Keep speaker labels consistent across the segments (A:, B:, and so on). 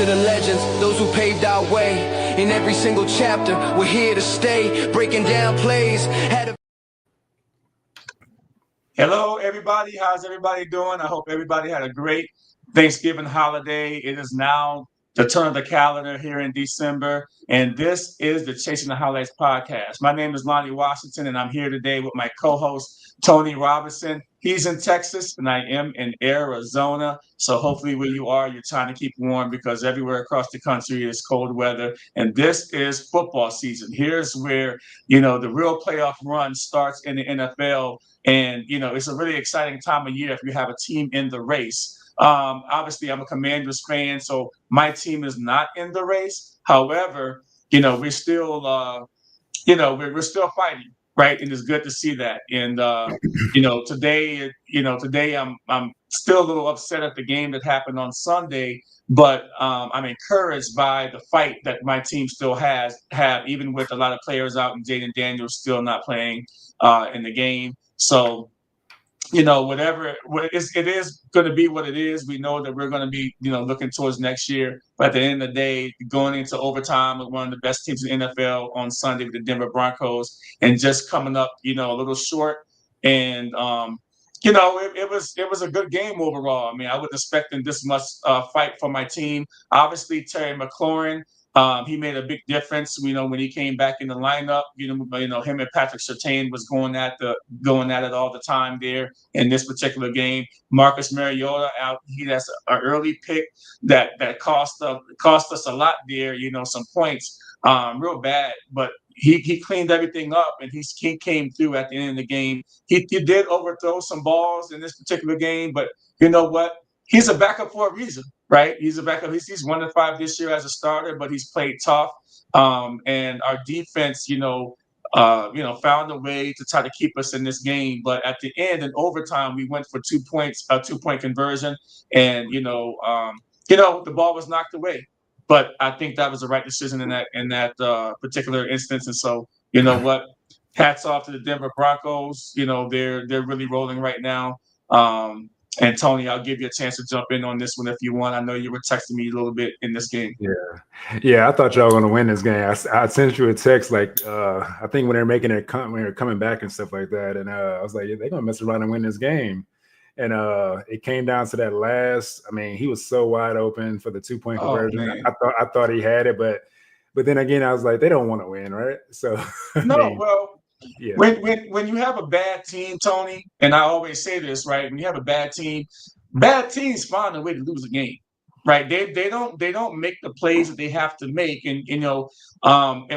A: the legends, those who paved our way. In every single chapter, we're here to stay, breaking down plays.
B: Hello, everybody. How's everybody doing? I hope everybody had a great Thanksgiving holiday. It is now the turn of the calendar here in December, and this is the Chasing the Highlights podcast. My name is Lonnie Washington, and I'm here today with my co-host, Tony Robinson. He's in Texas, and I am in Arizona. So hopefully where you are, you're trying to keep warm because everywhere across the country is cold weather. And this is football season. Here's where, the real playoff run starts in the NFL. And, it's a really exciting time of year if you have a team in the race. Obviously, I'm a Commanders fan, so my team is not in the race. However, we're still, we're still fighting, right? And it's good to see that. And today I'm still a little upset at the game that happened on Sunday, but I'm encouraged by the fight that my team still have, even with a lot of players out and Jaden Daniels still not playing in the game. So it is going to be what it is. We know that we're going to be, looking towards next year. But at the end of the day, going into overtime with one of the best teams in the NFL on Sunday with the Denver Broncos, and just coming up, a little short. And it was a good game overall. I mean, I wasn't expecting this much fight for my team. Obviously, Terry McLaurin. He made a big difference, when he came back in the lineup. Him and Patrick Surtain was going at it all the time there in this particular game. Marcus Mariota out. That's an early pick that cost us a lot there. Some points, real bad, but he cleaned everything up, and he came through at the end of the game. He did overthrow some balls in this particular game, but you know what? He's a backup for a reason, right? He's a backup. He's 1-5 this year as a starter, but he's played tough. And our defense, found a way to try to keep us in this game. But at the end, in overtime, we went for 2 points, a 2-point conversion, and the ball was knocked away. But I think that was the right decision in that particular instance. And so, you know what? Hats off to the Denver Broncos. They're really rolling right now. And Tony, I'll give you a chance to jump in on this one if you want. I know you were texting me a little bit in this game.
C: Yeah. I thought y'all were going to win this game. I sent you a text I think when they're making when they're coming back and stuff like that, and I was like, they're going to mess around and win this game. And it came down to that last. I mean, he was so wide open for the 2-point conversion. I thought he had it, but then again, I was like, they don't want to win, right? So
B: yeah. When you have a bad team, Tony, and I always say this, right? When you have a bad teams find a way to lose a game, right? They don't make the plays that they have to make, and and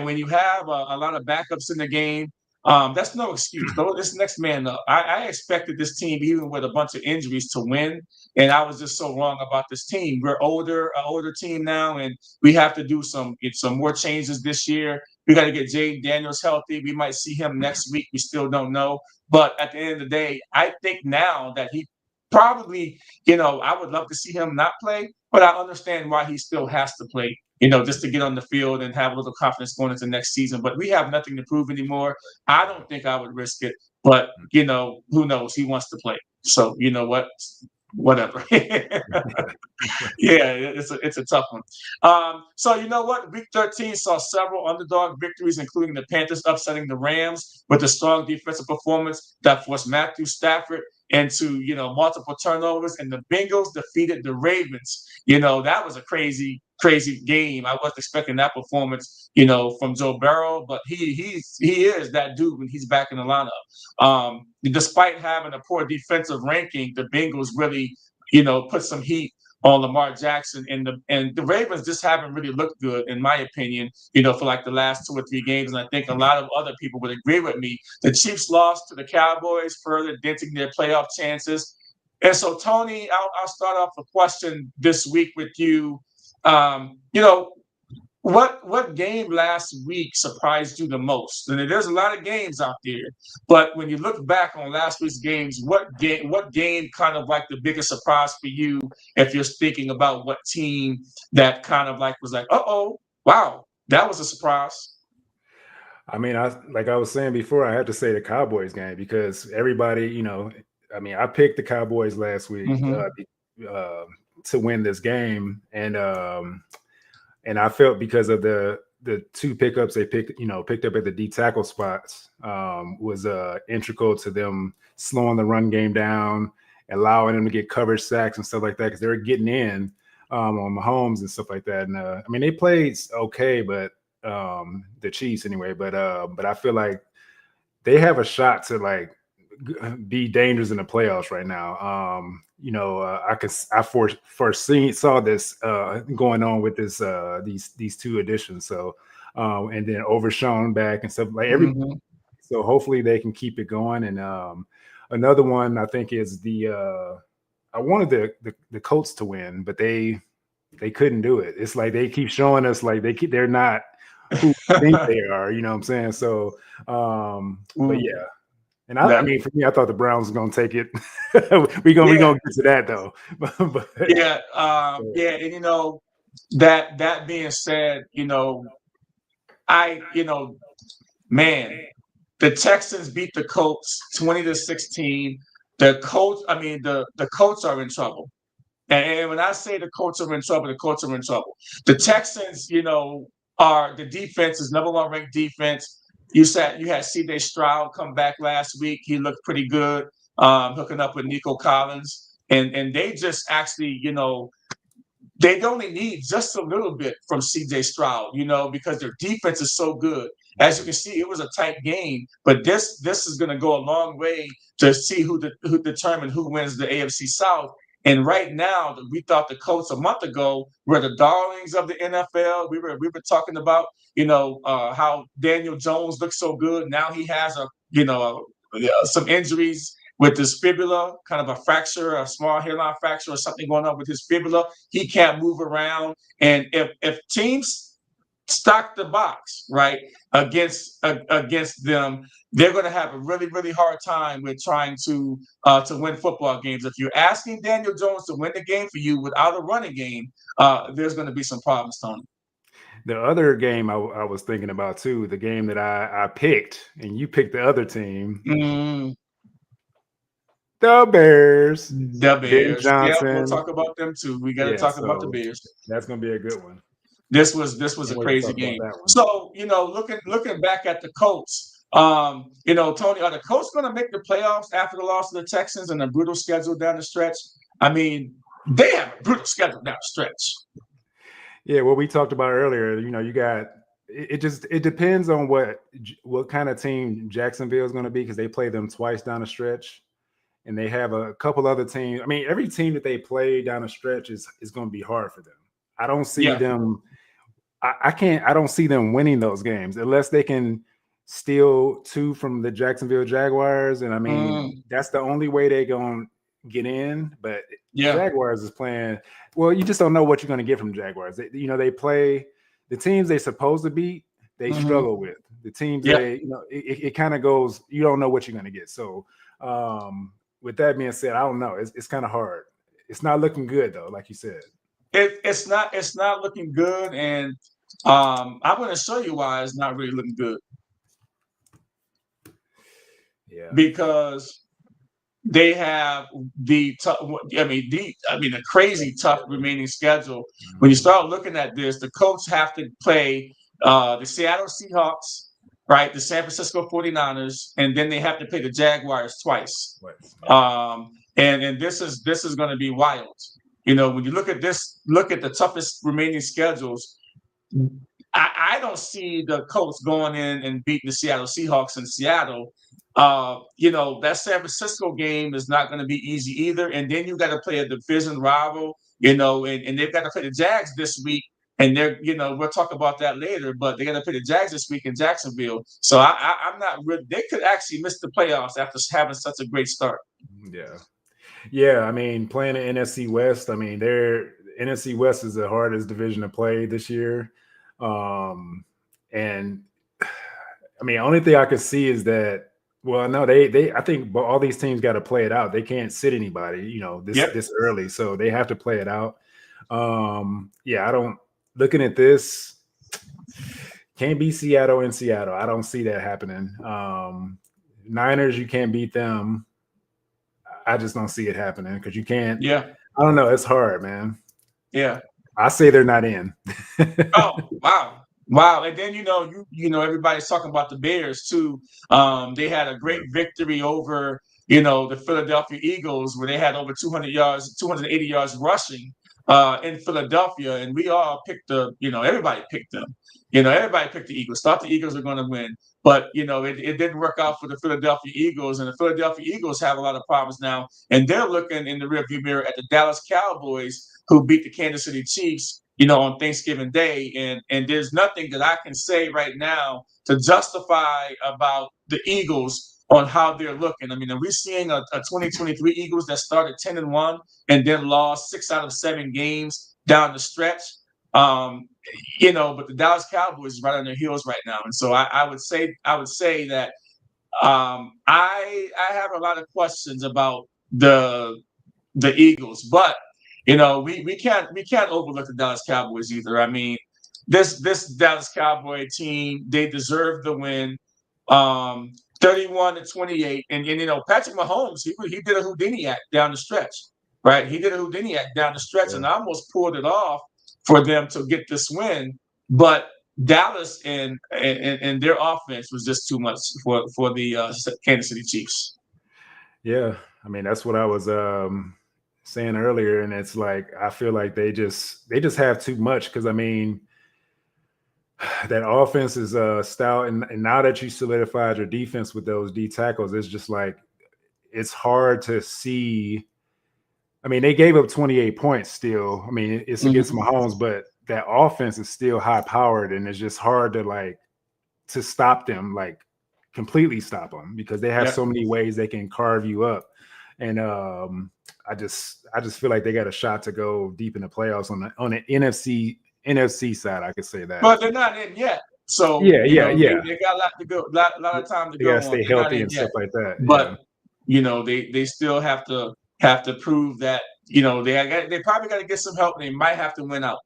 B: when you have a lot of backups in the game, that's no excuse. Though this next man up. I expected this team, even with a bunch of injuries, to win, and I was just so wrong about this team. We're an older team now, and we have to do some more changes this year. We got to get Jaden Daniels healthy. We might see him next week. We still don't know. But at the end of the day, I think now that he probably, I would love to see him not play, but I understand why he still has to play, just to get on the field and have a little confidence going into next season. But we have nothing to prove anymore. I don't think I would risk it. But, who knows? He wants to play. So, you know what? Whatever. Yeah, it's a tough one. So you know what? Week 13 saw several underdog victories, including the Panthers upsetting the Rams with a strong defensive performance that forced Matthew Stafford into multiple turnovers, and the Bengals defeated the Ravens. That was a crazy game. I wasn't expecting that performance, from Joe Burrow, but he is that dude when he's back in the lineup. Despite having a poor defensive ranking, the Bengals really put some heat on Lamar Jackson, and the Ravens just haven't really looked good, in my opinion, for like the last 2 or 3 games. And I think a lot of other people would agree with me. The Chiefs lost to the Cowboys, further denting their playoff chances. And so, Tony, I'll start off a question this week with you. What game last week surprised you the most? And there's a lot of games out there, but when you look back on last week's games, what game kind of like the biggest surprise for you? If you're thinking about what team that kind of like was like, wow, that was a surprise.
C: I mean, like I was saying before, I had to say the Cowboys game because everybody, I picked the Cowboys last week to win this game, and And I felt because of the 2 pickups they picked up at the D tackle spots was integral to them slowing the run game down, allowing them to get coverage sacks and stuff like that because they were getting in on Mahomes and stuff like that. And I mean, they played okay, but the Chiefs anyway. But I feel like they have a shot to like be dangerous in the playoffs right now. I foreseen saw this going on with this these 2 additions. So and then Overshown back and stuff like everybody. So hopefully they can keep it going. And another one I think is I wanted the Colts to win, but they couldn't do it. It's like they keep showing us like they're not who they think they are. You know what I'm saying? So but yeah. And I mean, for me, I thought the Browns was gonna take it. we gonna get to that though. But,
B: and that being said, man, the Texans beat the Colts 20-16. The Colts are in trouble. And when I say the Colts are in trouble, the Colts are in trouble. The Texans, are the defense is number 1 ranked defense. You had C.J. Stroud come back last week. He looked pretty good, hooking up with Nico Collins. And they just actually, they only need just a little bit from C.J. Stroud, because their defense is so good. As you can see, it was a tight game, but this is going to go a long way to see who determine who wins the AFC South. And right now, we thought the Colts a month ago were the darlings of the NFL. We were talking about, how Daniel Jones looks so good. Now he has some injuries with his fibula, kind of a fracture, a small hairline fracture or something going on with his fibula. He can't move around. And if teams stock the box, right, against them, they're going to have a really, really hard time with trying to win football games. If you're asking Daniel Jones to win the game for you without a running game, there's going to be some problems, Tony.
C: The other game I was thinking about too, the game that I picked, and you picked the other team. The Bears.
B: Ben Johnson. Yeah, we'll talk about them too. We got to talk about the Bears.
C: That's going to be a good one.
B: This was a crazy game. So, looking back at the Colts, Tony, are the Colts going to make the playoffs after the loss of the Texans and a brutal schedule down the stretch? I mean, they have a brutal schedule down the stretch.
C: Yeah, what we talked about earlier, you got it depends on what kind of team Jacksonville is going to be because they play them twice down the stretch. And they have a couple other teams. I mean, every team that they play down the stretch is going to be hard for them. I don't see them. I don't see them winning those games unless they can steal 2 from the Jacksonville Jaguars. And I mean, that's the only way they're going to get in. But Jaguars is playing. Well, you just don't know what you're going to get from Jaguars. They play the teams they're supposed to beat. They struggle with the teams. It kind of goes. You don't know what you're going to get. So. With that being said, I don't know. It's kind of hard. It's not looking good though, like you said.
B: It's not looking good, and I'm going to show you why it's not really looking good.
C: Yeah,
B: because they have the crazy tough remaining schedule. When you start looking at this, the Colts have to play the Seattle Seahawks. Right, the San Francisco 49ers, and then they have to play the Jaguars twice. And this is going to be wild. When you look at the toughest remaining schedules, I don't see the Colts going in and beating the Seattle Seahawks in Seattle. That San Francisco game is not going to be easy either. And then you got to play a division rival, and they've got to play the Jags this week. And we'll talk about that later, but they're going to play the Jags this week in Jacksonville. So I'm not really, they could actually miss the playoffs after having such a great start.
C: Yeah. I mean, playing the NFC West, I mean, NFC West is the hardest division to play this year. And I mean, only thing I could see is that, well, no, I think all these teams got to play it out. They can't sit anybody, this early. So they have to play it out. Looking at this, can't beat Seattle in Seattle. I don't see that happening. Niners, you can't beat them. I just don't see it happening because you can't.
B: Yeah.
C: I don't know. It's hard, man.
B: Yeah.
C: I say they're not in.
B: Oh, wow. Wow. And then everybody's talking about the Bears too. They had a great victory over, the Philadelphia Eagles, where they had over 200 yards, 280 yards rushing in Philadelphia. And we all picked everybody picked them. Everybody picked the Eagles, thought the Eagles were going to win. But, it didn't work out for the Philadelphia Eagles. And the Philadelphia Eagles have a lot of problems now. And they're looking in the rearview mirror at the Dallas Cowboys, who beat the Kansas City Chiefs, on Thanksgiving Day. And there's nothing that I can say right now to justify about the Eagles on how they're looking. I mean, are we seeing a 2023 Eagles that started 10-1 and then lost 6 out of 7 games down the stretch? But the Dallas Cowboys is right on their heels right now. And so I would say that I have a lot of questions about the Eagles, but we can't overlook the Dallas Cowboys either. I mean, this Dallas Cowboy team, they deserve the win. 31-28, and Patrick Mahomes, he did a Houdini act down the stretch, right? He did a Houdini act down the stretch, and almost pulled it off for them to get this win. But Dallas and their offense was just too much for the Kansas City Chiefs.
C: Yeah, I mean, that's what I was saying earlier, and it's like I feel like they just have too much, because I mean, that offense is stout, and now that you solidified your defense with those D tackles, it's just like it's hard to see. I mean, they gave up 28 points still. I mean, it's against Mahomes, but that offense is still high powered, and it's just hard to stop them, like completely stop them, because they have so many ways they can carve you up. And I just feel like they got a shot to go deep in the playoffs on the NFC side. I could say that,
B: but they're not in yet. So
C: yeah.
B: They got a lot to go, lot of time to
C: They
B: go.
C: Gotta stay healthy and stuff like that.
B: But they still have to prove that they probably got to get some help. And they might have to win out.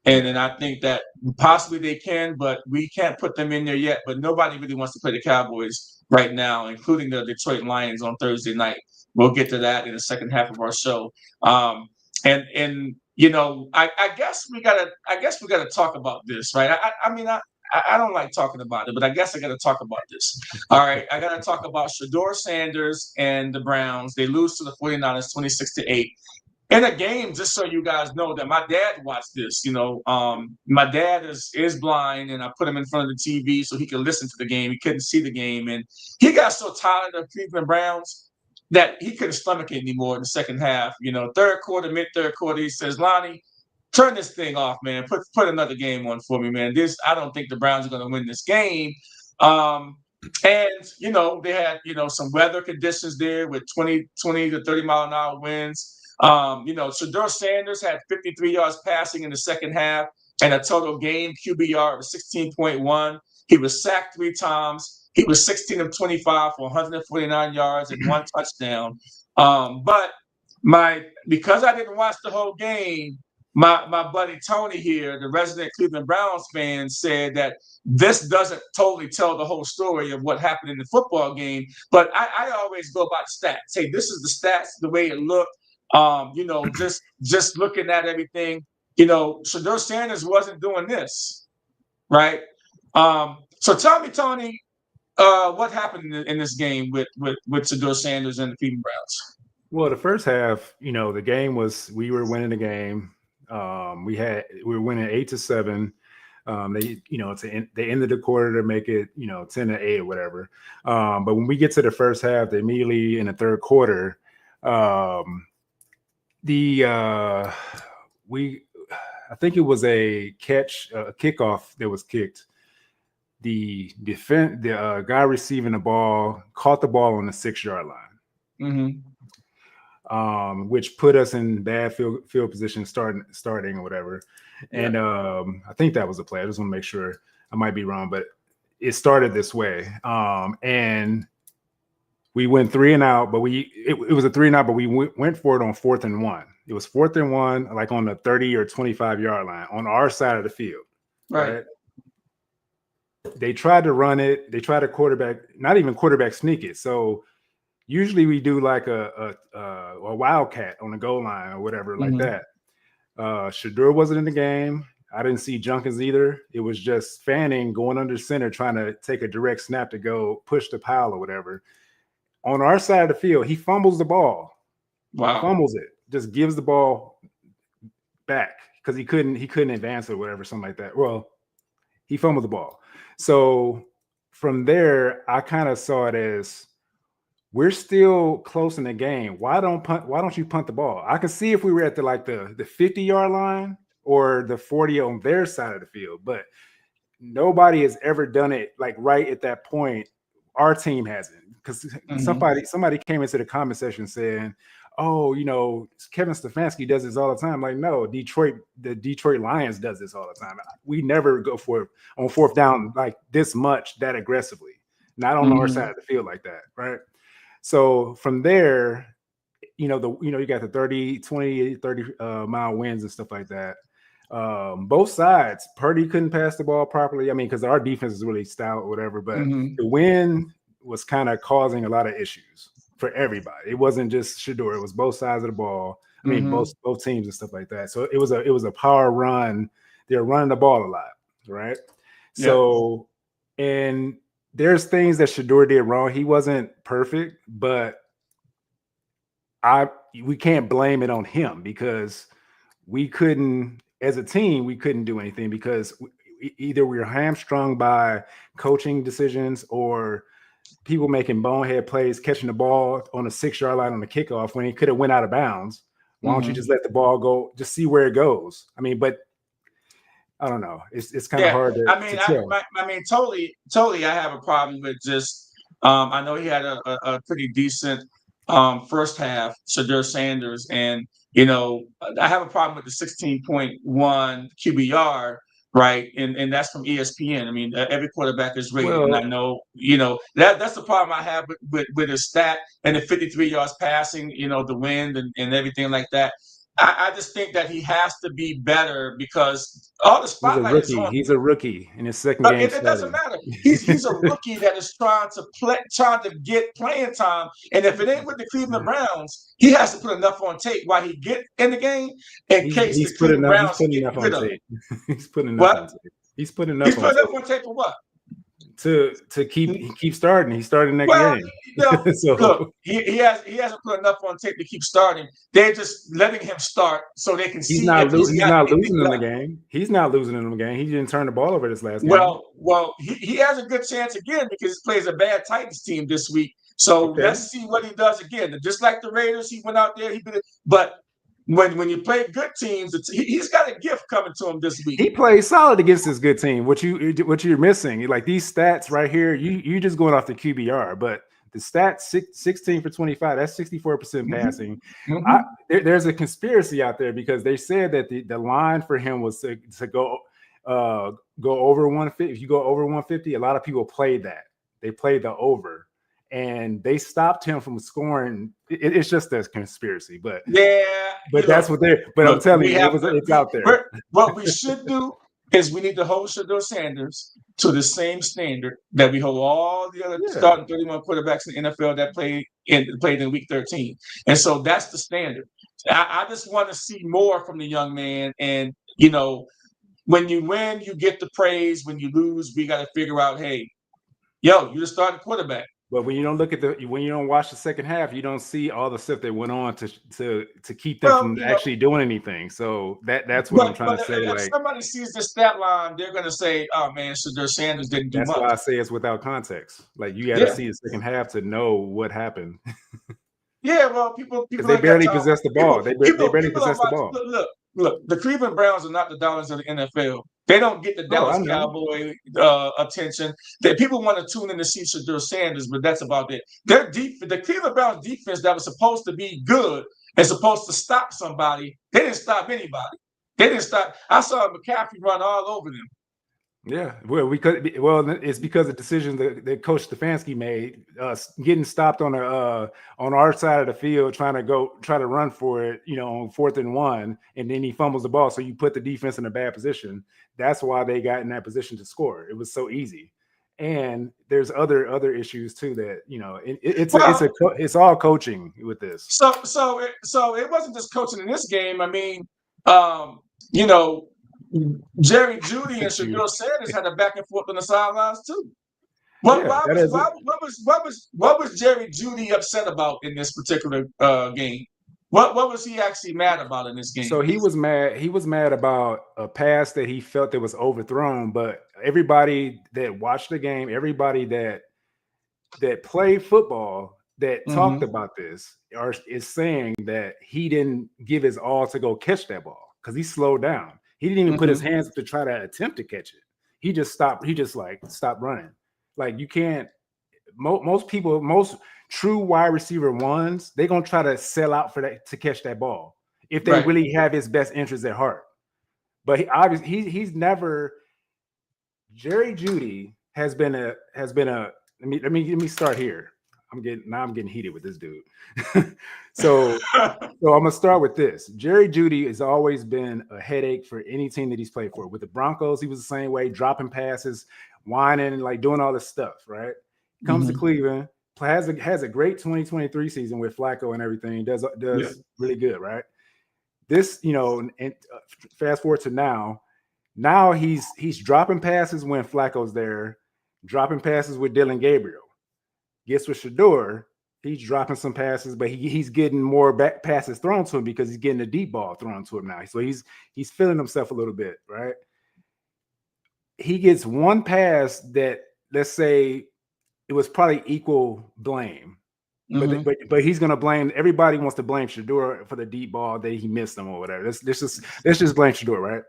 B: And then I think that possibly they can, but we can't put them in there yet. But nobody really wants to play the Cowboys right now, including the Detroit Lions on Thursday night. We'll get to that in the second half of our show. I guess we gotta talk about this, right? I don't like talking about it, but I guess I gotta talk about this. All right, I gotta talk about Shedeur Sanders and the Browns. They lose to the 49ers 26-8. In a game, just so you guys know that my dad watched this. My dad is blind, and I put him in front of the TV so he could listen to the game. He couldn't see the game, and he got so tired of Cleveland Browns that he couldn't stomach it anymore in the second half. Third quarter, mid-third quarter, he says, "Lonnie, turn this thing off, man. Put another game on for me, man. I don't think the Browns are going to win this game." And they had some weather conditions there with 20 to 30 mile an hour winds. Shedeur Sanders had 53 yards passing in the second half and a total game QBR of 16.1. He was sacked 3 times. He was 16 of 25 for 149 yards and 1 touchdown. But because I didn't watch the whole game, my buddy Tony here, the resident Cleveland Browns fan, said that this doesn't totally tell the whole story of what happened in the football game. But I always go by the stats. Hey, this is the stats, the way it looked. Just looking at everything, Shedeur Sanders wasn't doing this, right? So tell me, Tony, what happened in this game with Shedeur Sanders and the Cleveland Browns?
C: Well, the first half, the game was, we were winning the game. We were winning 8-7. They ended the quarter to make it, 10-8 or whatever. But when we get to the first half, immediately in the third quarter, I think it was a kickoff that was kicked. The guy receiving the ball caught the ball on the 6-yard line, which put us in bad field position starting or whatever. Yeah. And I think that was the play. I just want to make sure. I might be wrong, but it started this way. And we went 3 and out, but it was a 3 and out, but we went for it on 4th and 1. It was 4th and 1, like on the 30 or 25-yard line on our side of the field. Right. They tried to run it. They tried to not even quarterback sneak it. So usually we do like a wildcat on the goal line or whatever, like that. Shador wasn't in the game. I didn't see Junkins either. It was just Fanning going under center, trying to take a direct snap to go push the pile or whatever. On our side of the field, he fumbles the ball.
B: Wow.
C: Fumbles it. Just gives the ball back because he couldn't advance it or whatever, something like that. Well, he fumbled the ball. So from there, I kind of saw it as we're still close in the game. Why don't you punt the ball? I could see if we were at the 50-yard line or the 40 on their side of the field, but nobody has ever done it like right at that point. Our team hasn't, because somebody came into the comment section saying, "Oh, Kevin Stefanski does this all the time." Like, no, the Detroit Lions does this all the time. We never go for it on fourth down like this much, that aggressively. Not on our side of the field like that, right? So from there, you got the 30 mile winds and stuff like that. Both sides, Purdy couldn't pass the ball properly. I mean, because our defense is really stout or whatever, but the wind was kind of causing a lot of issues for everybody. It wasn't just Shador; it was both sides of the ball. I mean, both teams and stuff like that. So it was a power run. They're running the ball a lot, right? Yeah. So, and there's things that Shador did wrong. He wasn't perfect, but we can't blame it on him because we couldn't, as a team, we couldn't do anything because either we were hamstrung by coaching decisions or people making bonehead plays, catching the ball on a 6-yard line on the kickoff when he could have went out of bounds. Why don't you just let the ball go, just see where it goes? I mean, but I don't know. It's kind of hard to tell.
B: I mean, totally. I have a problem with just. I know he had a pretty decent first half, Shedeur Sanders, and I have a problem with the 16.1 QBR, right? And that's from ESPN. I mean, every quarterback is rated, and I know that's the problem I have with his stat and the 53 yards passing, the wind and everything like that. I just think that he has to be better because all the spotlight is on him.
C: He's a rookie in his second game.
B: It doesn't matter. He's a rookie that is trying to get playing time. And if it ain't with the Cleveland Browns, he has to put enough on tape while he get in the game in case the Cleveland Browns get rid of him.
C: He's putting enough on tape. He's putting enough
B: on tape for what?
C: To keep starting. He's starting next game.
B: Look, he hasn't put enough on tape to keep starting. They're just letting him start so they can see.
C: He's not losing in the game. He's not losing in the game. He didn't turn the ball over this last game.
B: Well, he has a good chance again because he plays a bad Titans team this week. So let's see what he does again. Just like the Raiders, he went out there. But when you play good teams, he's got a gift coming to him this week.
C: He plays solid against this good team. What you're missing, like these stats right here, you just going off the QBR, but the stats 16 for 25, that's 64% passing. There's a conspiracy out there because they said that the line for him was to go over 150. If you go over 150, a lot of people played that. They played the over. And they stopped him from scoring. It's just a conspiracy, but that's what they're. But I'm telling you, it's out there.
B: What we should do is we need to hold Shedeur Sanders to the same standard that we hold all the other starting 31 quarterbacks in the NFL that played in Week 13. And so that's the standard. I just want to see more from the young man. And when you win, you get the praise. When you lose, we got to figure out, hey, you're the starting quarterback.
C: But when you don't when you don't watch the second half, you don't see all the stuff that went on to keep them from actually doing anything. So that's what I'm trying to say.
B: If somebody sees the stat line, they're going to say, "Oh man, Shedeur Sanders didn't do much."
C: That's why I say it's without context. Like you got to see the second half to know what happened.
B: Yeah, well, people
C: they barely possess the ball. They barely possess the ball.
B: Look, the Cleveland Browns are not the darlings of the NFL. They don't get the Dallas Cowboy attention. That people want to tune in to see Shedeur Sanders, but that's about it. The Cleveland Browns defense that was supposed to be good and supposed to stop somebody, they didn't stop anybody. They didn't stop. I saw McCaffrey run all over them.
C: Yeah, it's because of decisions that Coach Stefanski made, getting stopped on our side of the field, trying to run for it, on 4th and 1, and then he fumbles the ball. So you put the defense in a bad position. That's why they got in that position to score. It was so easy. And there's other issues too that it's all coaching with this.
B: So it wasn't just coaching in this game. I mean, you know, Jerry Judy and Shador Sanders had a back and forth on the sidelines too.
C: Yeah, that is it.
B: What was Jerry Judy upset about in this particular game? What was he actually mad about in this game?
C: So he was mad. He was mad about a pass that he felt that was overthrown. But everybody that watched the game, everybody that played football that talked about this is saying that he didn't give his all to go catch that ball because he slowed down. He didn't even put his hands up to try to attempt to catch it. He just stopped. He just like stopped running. Like you can't. Most people, most true wide receiver ones, they're gonna try to sell out for that to catch that ball if they really have his best interest at heart. But he obviously he's never. Jerry Judy has been a. Let me start here. I'm getting heated with this dude. so I'm gonna start with this. Jerry Judy has always been a headache for any team that he's played for. With the Broncos, he was the same way, dropping passes, whining, and like doing all this stuff. Right? Comes to Cleveland, has a great 2023 season with Flacco and everything. Does really good. Right? This, and fast forward to now. Now he's dropping passes when Flacco's there, dropping passes with Dylan Gabriel. Gets with Shador, he's dropping some passes, but he's getting more back passes thrown to him because he's getting a deep ball thrown to him now. So he's feeling himself a little bit, right? He gets one pass that, let's say, it was probably equal blame. But he's gonna blame. Everybody wants to blame Shador for the deep ball that he missed him or whatever. Let's just blame Shador, right?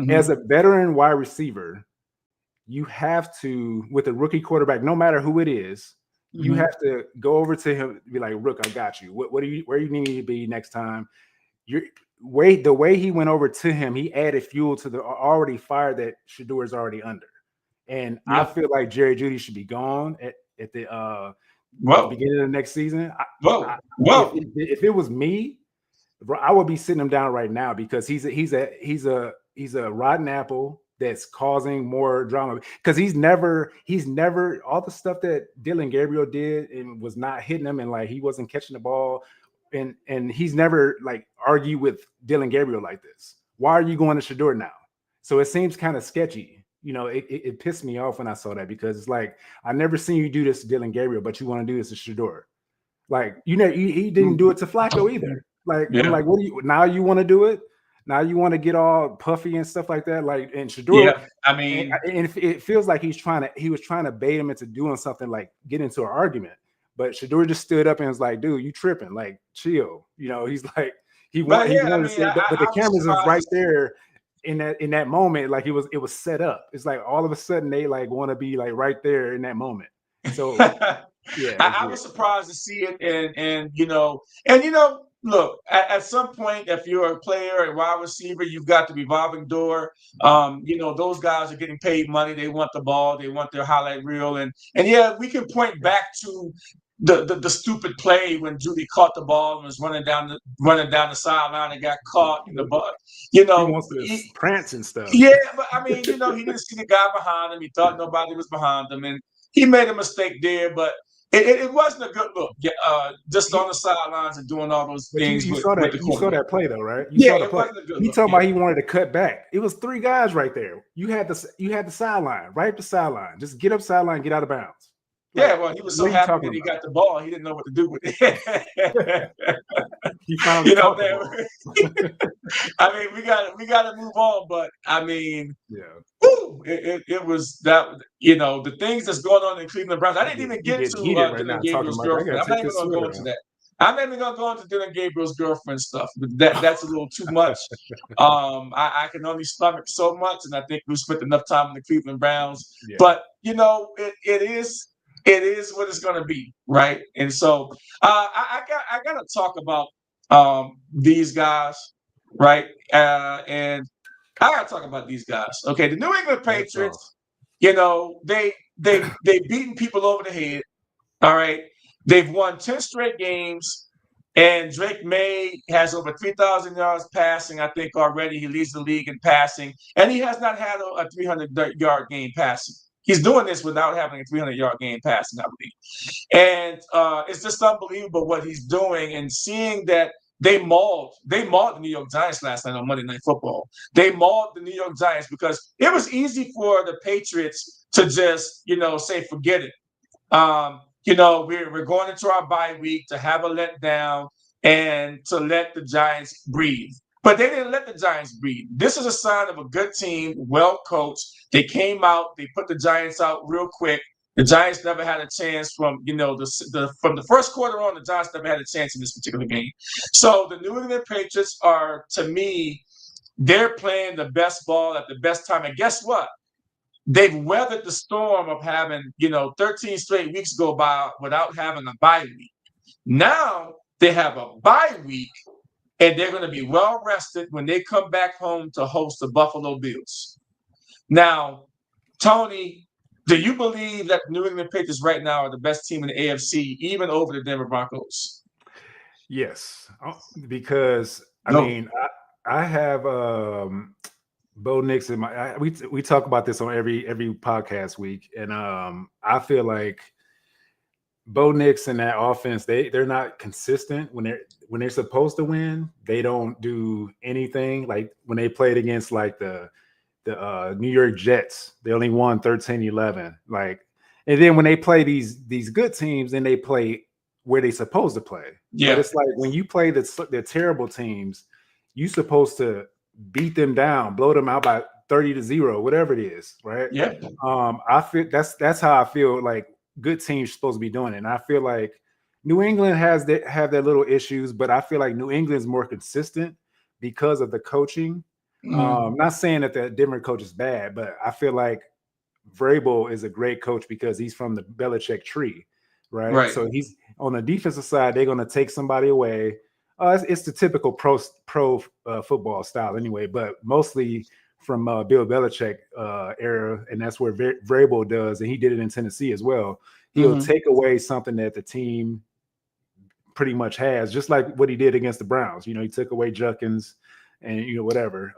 C: As a veteran wide receiver, you have to, with a rookie quarterback, no matter who it is, you have to go over to him and be like, "Rook, I got you. Where you need me to be next time?" The way he went over to him, he added fuel to the already fire that Shador is already under. And I feel like Jerry Judy should be gone at the beginning of the next season. If it was me, bro, I would be sitting him down right now because he's a rotten apple that's causing more drama because he's never all the stuff that Dylan Gabriel did and was not hitting him and like he wasn't catching the ball and he's never like argued with Dylan Gabriel like this. Why are you going to Shador now? So it seems kind of sketchy. It pissed me off when I saw that because it's like I never seen you do this to Dylan Gabriel, but you want to do this to Shador. Like he didn't do it to Flacco either. Like I'm like, what do you now? You want to do it? Now you want to get all puffy and stuff like that, like and Shador.
B: Yeah, I mean,
C: and it feels like he was trying to bait him into doing something like get into an argument. But Shador just stood up and was like, "Dude, you tripping? Like, chill." He's like he wanted to say, but the cameras is right there in that moment. Like it was set up. It's like all of a sudden they like want to be like right there in that moment. So yeah,
B: I was surprised to see it, and look, at some point, if you're a player, a wide receiver, you've got the revolving door. Those guys are getting paid money. They want the ball. They want their highlight reel. And yeah, we can point back to the stupid play when Judy caught the ball and was running down the sideline and got caught in the butt.
C: He wants to prance and stuff.
B: Yeah, but I mean, he didn't see the guy behind him. He thought nobody was behind him, and he made a mistake there, but it wasn't a good look. Just on the sidelines and doing all those things.
C: You saw that play though, right? It wasn't a good look. He talking about he wanted to cut back. It was three guys right there. You had the sideline, right up the sideline. Just get up sideline, get out of bounds.
B: Like, well, he was so happy that he got the ball. He didn't know what to do with it.
C: He found
B: I mean, we got to move on, but I mean, it was that the things that's going on in Cleveland Browns. I didn't even get to Dylan Gabriel's girlfriend. I'm not even going to go into that. I'm not even going to go into Dylan Gabriel's girlfriend stuff. But that's a little too much. I can only stomach so much, and I think we spent enough time in the Cleveland Browns. Yeah. But it is what it's going to be, right? And so I got to talk about these guys, right? And I got to talk about these guys. Okay, the New England Patriots, they beaten people over the head. All right, they've won 10 straight games, and Drake May has over 3,000 yards passing. I think already he leads the league in passing, and he has not had a 300-yard game passing. He's doing this without having a 300-yard game passing, I believe. And it's just unbelievable what he's doing and seeing that They mauled the New York Giants last night on Monday Night Football. They mauled the New York Giants because it was easy for the Patriots to just, say forget it. We're going into our bye week to have a letdown and to let the Giants breathe. But they didn't let the Giants breathe. This is a sign of a good team, well coached. They came out, they put the Giants out real quick. The Giants never had a chance from from the first quarter on. The Giants never had a chance in this particular game. So the New England Patriots are, to me, they're playing the best ball at the best time. And guess what? They've weathered the storm of having 13 straight weeks go by without having a bye week. Now they have a bye week, and they're going to be well rested when they come back home to host the Buffalo Bills. Now, Tony, do you believe that the New England Patriots right now are the best team in the AFC, even over the Denver Broncos?
C: Yes, because I have Bo Nix in my. We talk about this on every podcast week, and I feel like Bo Nix and that offense they're not consistent when they're supposed to win. They don't do anything. Like when they played against like the New York Jets, they only won 13-11. Like, and then when they play these good teams, then they play where they're supposed to play.
B: Yeah.
C: But it's like when you play the terrible teams, you're supposed to beat them down, blow them out by 30-0, whatever it is, right?
B: Yeah.
C: I feel that's how I feel like good teams are supposed to be doing it. And I feel like New England have their little issues, but I feel like New England's more consistent because of the coaching. Not saying that the Denver coach is bad, but I feel like Vrabel is a great coach because he's from the Belichick tree, right? So he's on the defensive side. They're going to take somebody away. It's the typical pro football style anyway, but mostly from Bill Belichick era, and that's where Vrabel does, and he did it in Tennessee as well. He'll take away something that the team pretty much has, just like what he did against the Browns. He took away Judkins and whatever,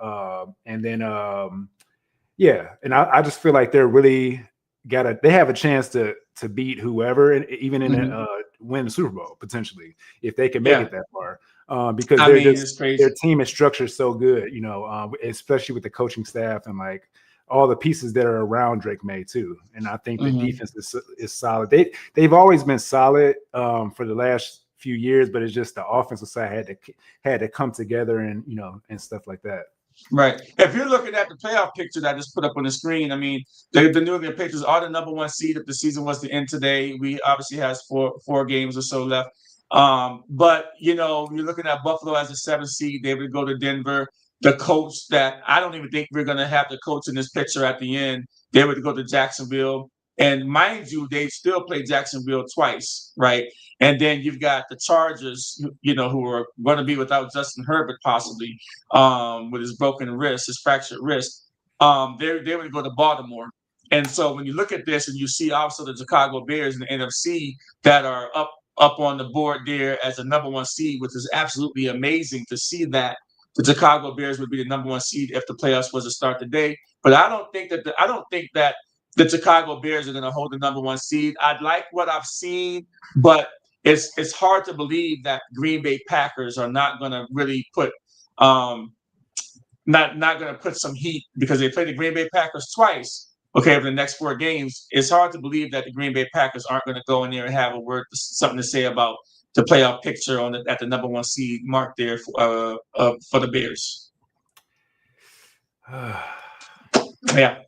C: and then and I just feel like they're really they have a chance to beat whoever, and even in win the Super Bowl potentially if they can make it that far. Because their team is structured so good, especially with the coaching staff and like all the pieces that are around Drake May too. And I think the defense is solid. They've always been solid for the last few years, but it's just the offensive side had to come together and and stuff like that.
B: Right. If you're looking at the playoff picture that I just put up on the screen, I mean, the New England Patriots are the number one seed if the season was to end today. We obviously has four games or so left. But you're looking at Buffalo as a 7th seed. They would go to Denver. The coach that I don't even think we're going to have the coach in this picture at the end. They would go to Jacksonville. And mind you, they still play Jacksonville twice, right? And then you've got the Chargers, who are going to be without Justin Herbert possibly, with his broken wrist, his fractured wrist. They would go to Baltimore. And so when you look at this and you see also the Chicago Bears in the NFC that are up on the board there as a number one seed, which is absolutely amazing to see that the Chicago Bears would be the number one seed if the playoffs was to start today. But I don't think that the Chicago Bears are going to hold the number one seed. I like what I've seen, but it's hard to believe that Green Bay Packers are not going to really put not going to put some heat because they played the Green Bay Packers twice. Okay, over the next 4 games, it's hard to believe that the Green Bay Packers aren't going to go in there and have something to say about the playoff picture at the number one seed mark there for the Bears. Yeah.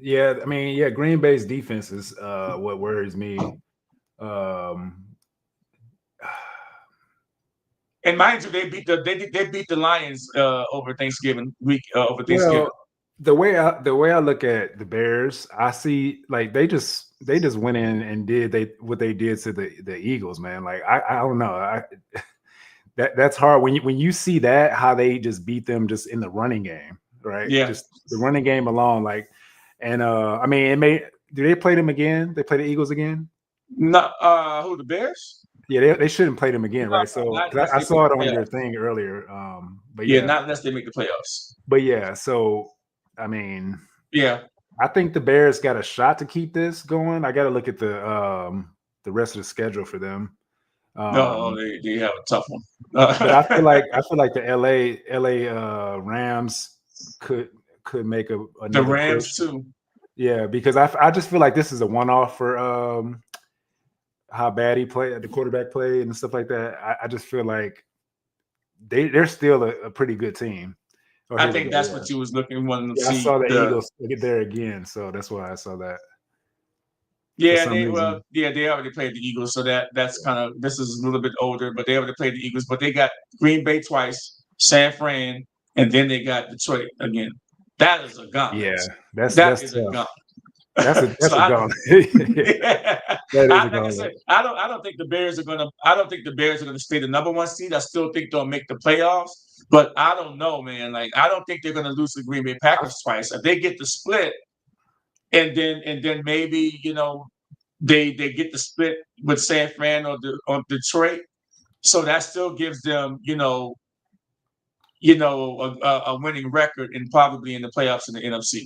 C: Yeah, I mean, Green Bay's defense is what worries me.
B: And mind you, they beat the Lions over Thanksgiving week.
C: Well, the way I look at the Bears, I see like they just went in and did what they did to the Eagles, man. Like I don't know, that's hard when you see that how they just beat them just in the running game, right?
B: Yeah,
C: just the running game alone, like. And I mean, do they play them again? They play the Eagles again?
B: No, who, the Bears?
C: Yeah, they shouldn't play them again, right? So I saw it on your thing earlier. But
B: not unless they make the playoffs.
C: But yeah, so I mean,
B: yeah,
C: I think the Bears got a shot to keep this going. I got to look at the rest of the schedule for them.
B: No, they have a tough one.
C: But I feel like the LA Rams could make
B: the
C: another
B: Rams
C: push.
B: too.
C: Yeah, because I just feel like this is a one-off for how bad he played, the quarterback played and stuff like that. I just feel like they're still a pretty good team. Oh,
B: I
C: here we
B: think
C: go.
B: that's what you was wanting to
C: Yeah, I
B: see.
C: saw the Eagles get there again, so that's why I saw that. For
B: Yeah,
C: some reason.
B: they already played the Eagles, so that's kind of, this is a little bit older, but they already played the Eagles, but they got Green Bay twice, San Fran, and then they got Detroit again. That is a gauntlet.
C: Yeah,
B: That
C: that's
B: is a
C: tough.
B: gauntlet.
C: That's
B: So
C: a
B: I,
C: gauntlet.
B: yeah,
C: That is a
B: like I
C: gauntlet.
B: said, I don't think the Bears are gonna. I don't think the Bears are gonna stay the number one seed. I still think they'll make the playoffs, but I don't know, man. Like, I don't think they're gonna lose to the Green Bay Packers twice. If they get the split, and then maybe, they get the split with San Fran or Detroit, so that still gives them, a winning record and probably in the playoffs in the NFC.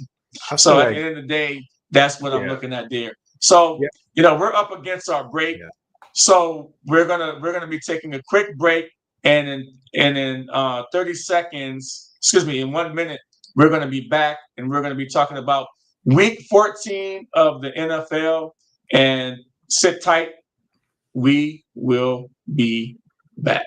C: I feel
B: So at the
C: like
B: end of the day, that's what I'm
C: yeah,
B: looking at there. So,
C: yeah,
B: we're up against our break.
C: yeah.
B: So we're gonna be taking a quick break, and in 30 seconds, excuse me, in 1 minute, we're gonna be back, and we're gonna be talking about week 14 of the NFL. And sit tight. We will be back.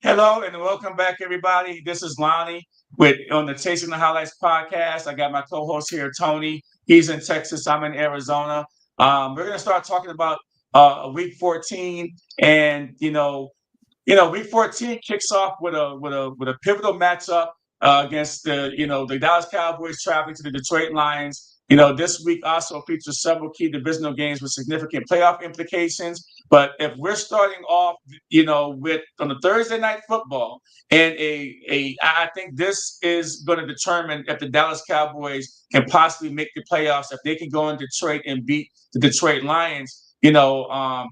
B: Hello and welcome back, everybody. This is Lonnie on the Chasing the Highlights podcast. I got my co-host here, Tony. He's in Texas. I'm in Arizona. We're going to start talking about week 14, and week 14 kicks off with a pivotal matchup against the Dallas Cowboys traveling to the Detroit Lions. This week also features several key divisional games with significant playoff implications. But if we're starting off, with on the Thursday night football, and I think this is going to determine if the Dallas Cowboys can possibly make the playoffs, if they can go in Detroit and beat the Detroit Lions. Amon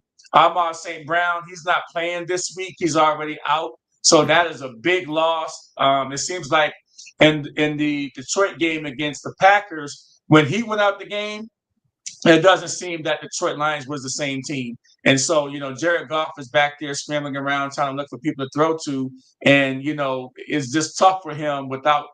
B: St. Brown, he's not playing this week. He's already out. So that is a big loss. It seems like in the Detroit game against the Packers, when he went out the game, it doesn't seem that Detroit Lions was the same team. And so, Jared Goff is back there scrambling around trying to look for people to throw to. And, it's just tough for him without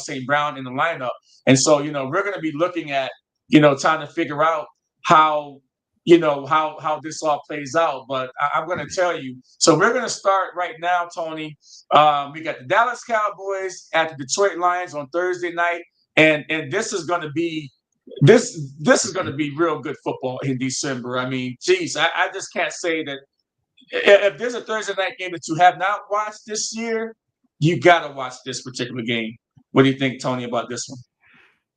B: St. Brown in the lineup. And so, we're going to be looking at, trying to figure out how how this all plays out. But I'm going to tell you. So we're going to start right now, Tony. We got the Dallas Cowboys at the Detroit Lions on Thursday night. And this is going to be this is going to be real good football in December. I mean, geez, I just can't say that if there's a Thursday night game that you have not watched this year, you got to watch this particular game. What do you think, Tony, about this one?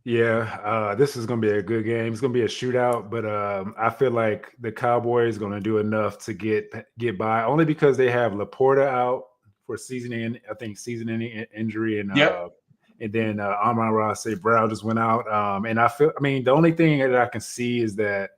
C: Yeah, this is going to be a good game. It's going to be a shootout, but I feel like the Cowboys going to do enough to get by, only because they have Laporta out for season-ending injury, and
B: Yep.
C: And then Amon-Ra St. Brown just went out. And the only thing that I can see is that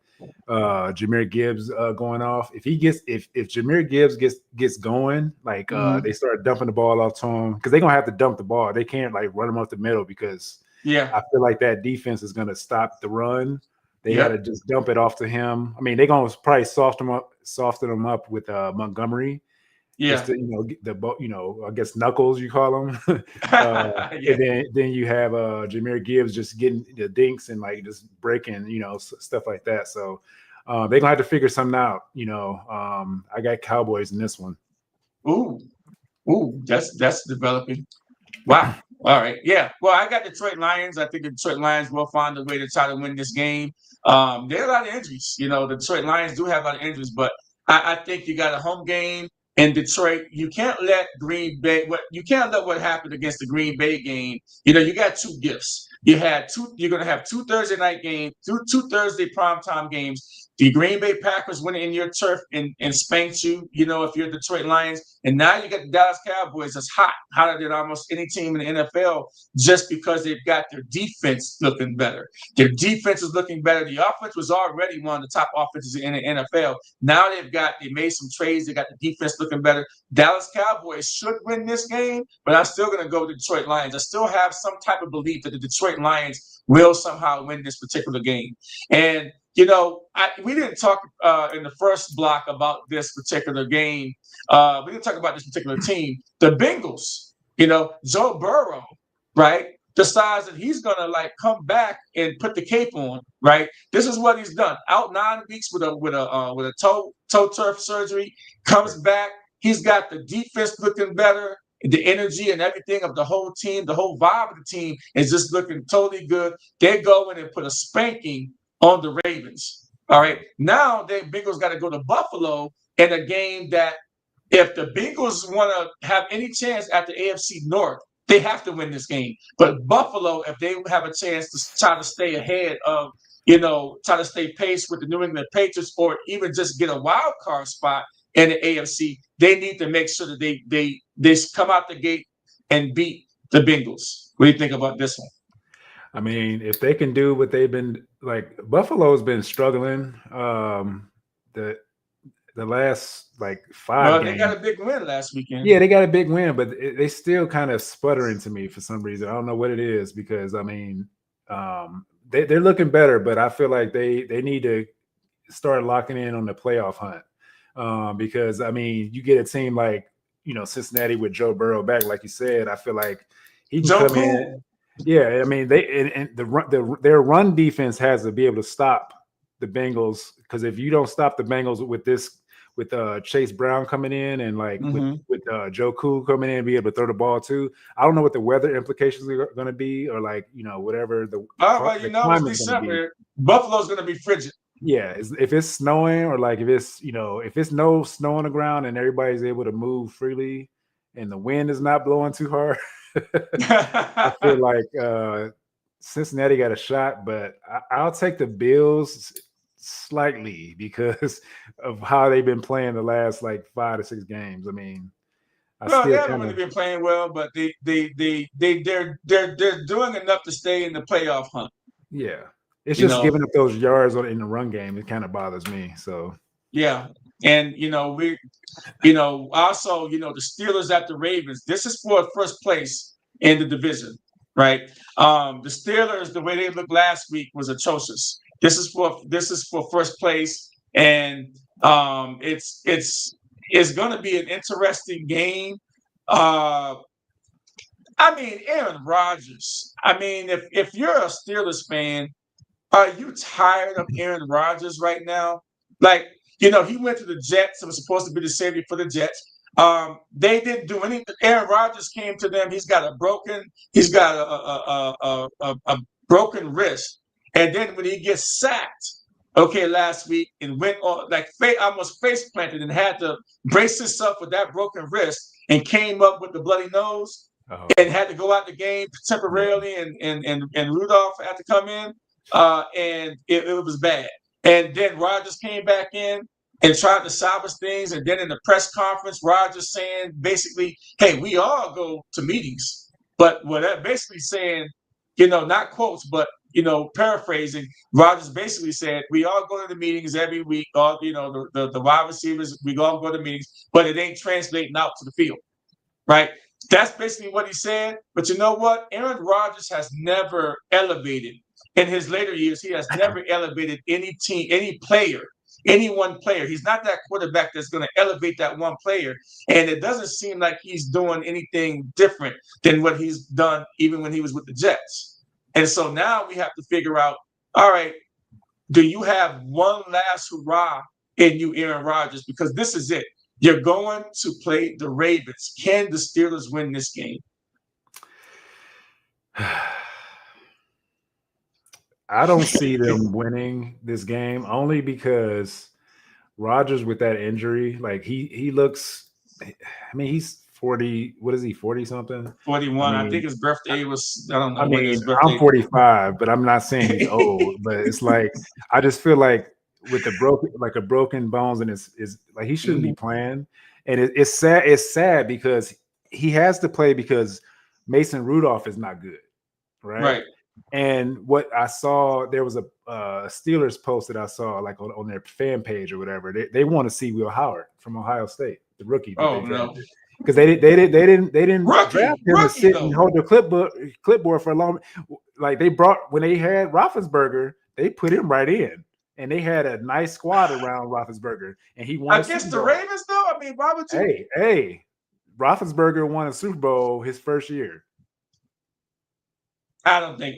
C: Jahmyr Gibbs going off. If Jahmyr Gibbs gets going, like they start dumping the ball off to him because they're gonna have to dump the ball. They can't like run him off the middle because I feel like that defense is gonna stop the run. They got to just dump it off to him. I mean, they're gonna probably soften him up with Montgomery. Just to, I guess knuckles you call them. And then you have Jahmyr Gibbs just getting the dinks and like just breaking, stuff like that. So they're gonna have to figure something out. I got Cowboys in this one.
B: Ooh, that's developing. Wow. All right. Yeah. Well, I got Detroit Lions. I think the Detroit Lions will find a way to try to win this game. There are a lot of injuries. The Detroit Lions do have a lot of injuries, but I think you got a home game in Detroit. You can't let what happened against the Green Bay game. You got two gifts. You're going to have two Thursday night games, two Thursday primetime games. The Green Bay Packers went in your turf and spanked you, if you're Detroit Lions. And now you got the Dallas Cowboys that's hotter than almost any team in the NFL just because they've got their defense looking better. Their defense is looking better. The offense was already one of the top offenses in the NFL. Now they made some trades. They got the defense looking better. Dallas Cowboys should win this game, but I'm still going to go with the Detroit Lions. I still have some type of belief that the Detroit Lions will somehow win this particular game. And we didn't talk in the first block about this particular game. We didn't talk about this particular team. The Bengals, Joe Burrow, right, decides that he's going to come back and put the cape on, right? This is what he's done. Out 9 weeks with a toe turf surgery, comes back. He's got the defense looking better. The energy and everything of the whole team, the whole vibe of the team is just looking totally good. They go in and put a spanking on the Ravens. All right. Now the Bengals got to go to Buffalo in a game that if the Bengals want to have any chance at the AFC North, they have to win this game. But Buffalo, if they have a chance to try to stay ahead of, try to stay pace with the New England Patriots or even just get a wild card spot in the AFC, they need to make sure that they come out the gate and beat the Bengals. What do you think about this one?
C: I mean, if they can do what they've been Buffalo's been struggling. The last 5 games.
B: They got a big win last weekend.
C: Yeah, they got a big win, but they still kind of sputtering to me for some reason. I don't know what it is because I mean, they're looking better, but I feel like they need to start locking in on the playoff hunt. Because I mean, you get a team like Cincinnati with Joe Burrow back, like you said. I feel like he can come in. Yeah, I mean their run defense has to be able to stop the Bengals because if you don't stop the Bengals with Chase Brown coming in and with Joe Cool coming in and be able to throw the ball too. I don't know what the weather implications are going to be or whatever the.
B: It's December. Buffalo's going to be frigid.
C: Yeah, if it's snowing or if it's no snow on the ground and everybody's able to move freely and the wind is not blowing too hard, I feel like Cincinnati got a shot, but I'll take the Bills slightly because of how they've been playing the last 5 to 6 games. I mean,
B: they haven't really been playing well, but they're doing enough to stay in the playoff hunt.
C: Yeah. It's just giving up those yards in the run game. It kind of bothers me. So
B: yeah, and also the Steelers at the Ravens. This is for first place in the division, right? The Steelers, the way they looked last week was atrocious. This is for first place, and it's going to be an interesting game. I mean, Aaron Rodgers. I mean, if you're a Steelers fan. Are you tired of Aaron Rodgers right now? He went to the Jets. It was supposed to be the savior for the Jets. They didn't do anything. Aaron Rodgers came to them. He's got a broken wrist. And then when he gets sacked, last week and went on almost face planted and had to brace himself with that broken wrist and came up with the bloody nose and had to go out the game temporarily and Rudolph had to come in. And it was bad. And then Rodgers came back in and tried to salvage things. And then in the press conference, Rodgers saying basically, hey, we all go to meetings. But what that basically saying, not quotes, but paraphrasing, Rodgers basically said, we all go to the meetings every week, all, the wide receivers, we all go to meetings, but it ain't translating out to the field, right? That's basically what he said. But you know what? Aaron Rodgers has never elevated in his later years. He has never elevated any team, any player, any one player. He's not that quarterback that's going to elevate that one player. And it doesn't seem like he's doing anything different than what he's done even when he was with the Jets. And so now we have to figure out, all right, do you have one last hurrah in you, Aaron Rodgers? Because this is it. You're going to play the Ravens. Can the Steelers win this game?
C: I don't see them winning this game only because Rodgers with that injury, like he looks, I mean, he's 40, what is he, 40 something?
B: 41. I think his birthday was, I don't know.
C: I mean, I'm 45, but I'm not saying he's old, but it's like, I just feel like with the broken bones and is like, he shouldn't be playing. And it's sad. It's sad because he has to play because Mason Rudolph is not good. Right. And what I saw, there was a Steelers post that I saw like on their fan page or whatever. They want to see Will Howard from Ohio State, the rookie.
B: Oh no,
C: because they didn't draft him to sit
B: though.
C: And hold the clipboard for a long. Like they brought when they had Roethlisberger, they put him right in, and they had a nice squad around Roethlisberger, and he won
B: against the Ravens. Though I mean, why would you?
C: Hey, Roethlisberger won a Super Bowl his first year.
B: I don't think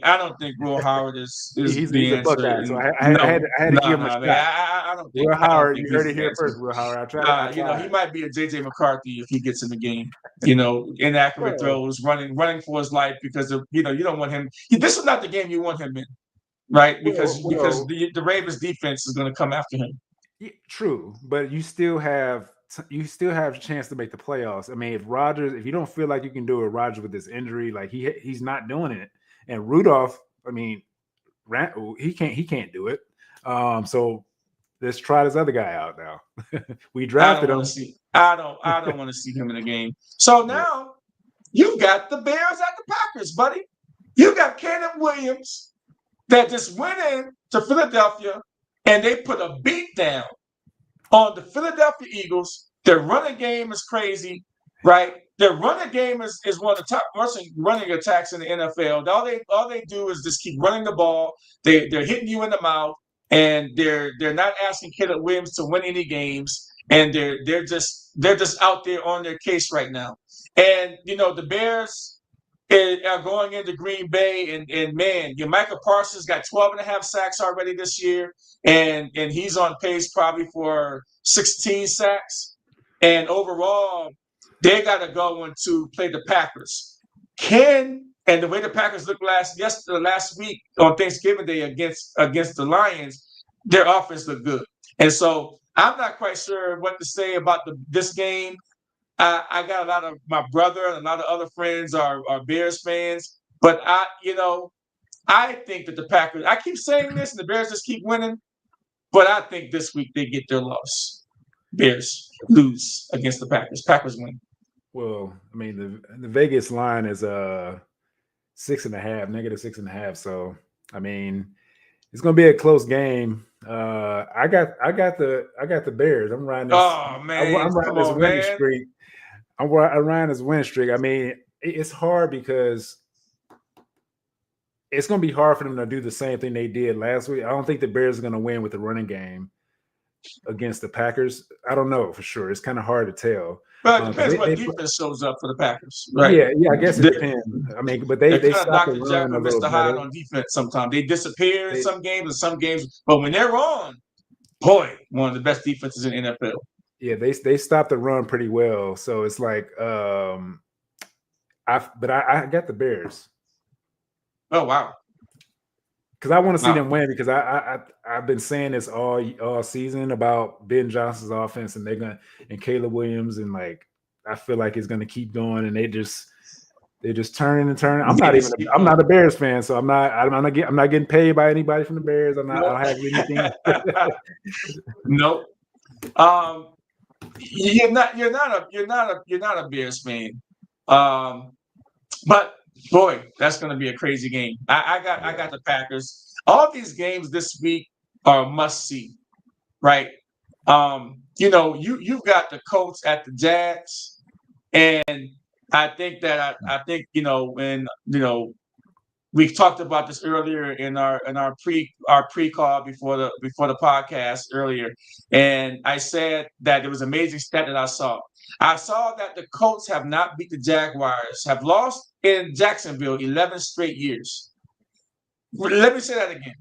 B: Will Howard is
C: he's
B: the
C: a Buckeye, so I had to give him a shot.
B: I don't think
C: Will Howard. You heard it here first. Will Howard. I tried.
B: He might be a JJ McCarthy if he gets in the game. Inaccurate throws, running for his life because of you don't want him. This is not the game you want him in, right? Because the Ravens defense is going to come after him.
C: Yeah, true, but you still have a chance to make the playoffs. I mean, if you don't feel like you can do it, Rodgers with this injury, like he's not doing it. And Rudolph, I mean, he can't do it. So let's try this other guy out now. We drafted him.
B: I don't want to see him in the game. So now you got the Bears at the Packers, buddy. You got Caleb Williams that just went in to Philadelphia and they put a beat down on the Philadelphia Eagles. Their running game is crazy, right? Their running game is one of the top running attacks in the NFL. All they do is just keep running the ball. They're hitting you in the mouth, and they're not asking Caleb Williams to win any games. And they're just out there on their case right now. And the Bears are going into Green Bay, and man, Micah Parsons got 12.5 sacks already this year, and he's on pace probably for 16 sacks. And overall, they got to go to play the Packers. And the way the Packers looked last week on Thanksgiving Day against the Lions, their offense looked good. And so I'm not quite sure what to say about this game. I got a lot of my brother and a lot of other friends are Bears fans, but I think that the Packers. I keep saying this, and the Bears just keep winning, but I think this week they get their loss. Bears lose against the Packers. Packers win.
C: Well, I mean, the Vegas line is -6.5, -6.5. So, I mean, it's gonna be a close game. I got the Bears. I'm riding this.
B: Oh man,
C: I'm riding this winning streak. I'm riding this winning streak. I mean, it's hard because it's gonna be hard for them to do the same thing they did last week. I don't think the Bears are gonna win with the running game against the Packers. I don't know for sure. It's kind of hard to tell.
B: But it depends what defense shows up for the Packers, right?
C: Yeah. I guess it depends. I mean, but they stop the run a little
B: better. On defense sometimes. They disappear in some games, but when they're on, boy, one of the best defenses in the NFL.
C: Yeah, they stop the run pretty well. So it's like, I got the Bears.
B: Oh wow.
C: Because I want to see them win because I've been saying this all season about Ben Johnson's offense and and Caleb Williams and like I feel like it's gonna keep going and they just turning and turning. I'm not a Bears fan, so I'm not getting paid by anybody from the Bears. I don't have anything.
B: Nope. You're not a Bears fan. But Boy, that's going to be a crazy game. I got the Packers. All these games this week are must see, right? You've got the Colts at the Jags, and I think that I think when we've talked about this earlier in our pre call before the podcast earlier, and I said that there was an amazing stat that I saw. I saw that the Colts have not beat the Jaguars, have lost in Jacksonville 11 straight years. Let me say that again.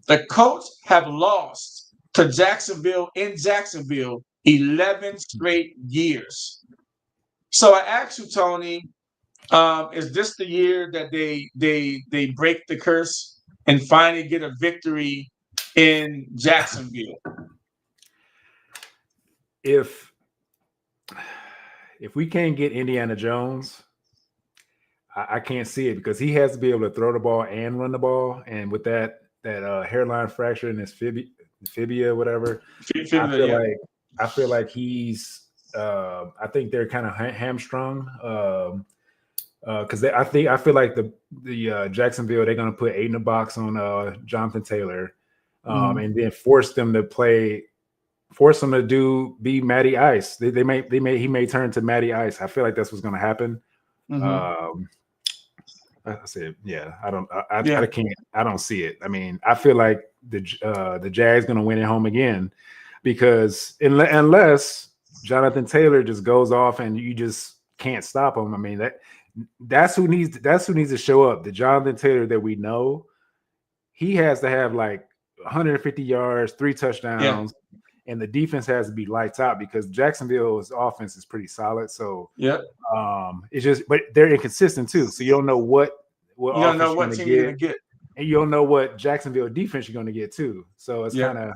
B: The Colts have lost to Jacksonville in Jacksonville 11 straight years. So I asked you, Tony, is this the year that they break the curse and finally get a victory in Jacksonville?
C: If we can't get Indiana Jones, I can't see it, because he has to be able to throw the ball and run the ball, and with that hairline fracture in his fibia, whatever, I feel like he's. I think they're kind of hamstrung. Because I feel like the Jacksonville, they're going to put 8 in the box on Jonathan Taylor, and then force them to be Matty Ice. He may turn to Matty Ice. I feel like that's what's going to happen. I said, yeah, I don't see it. I mean, I feel like the Jags going to win at home again, because unless Jonathan Taylor just goes off and you just can't stop him. I mean, that's who needs to show up. The Jonathan Taylor that we know, he has to have like 150 yards, 3 touchdowns, and the defense has to be lights out, because Jacksonville's offense is pretty solid. So it's just, but they're inconsistent too. So you don't know what
B: you don't know what team you're gonna get,
C: and you don't know what Jacksonville defense you're gonna get too. So it's kind of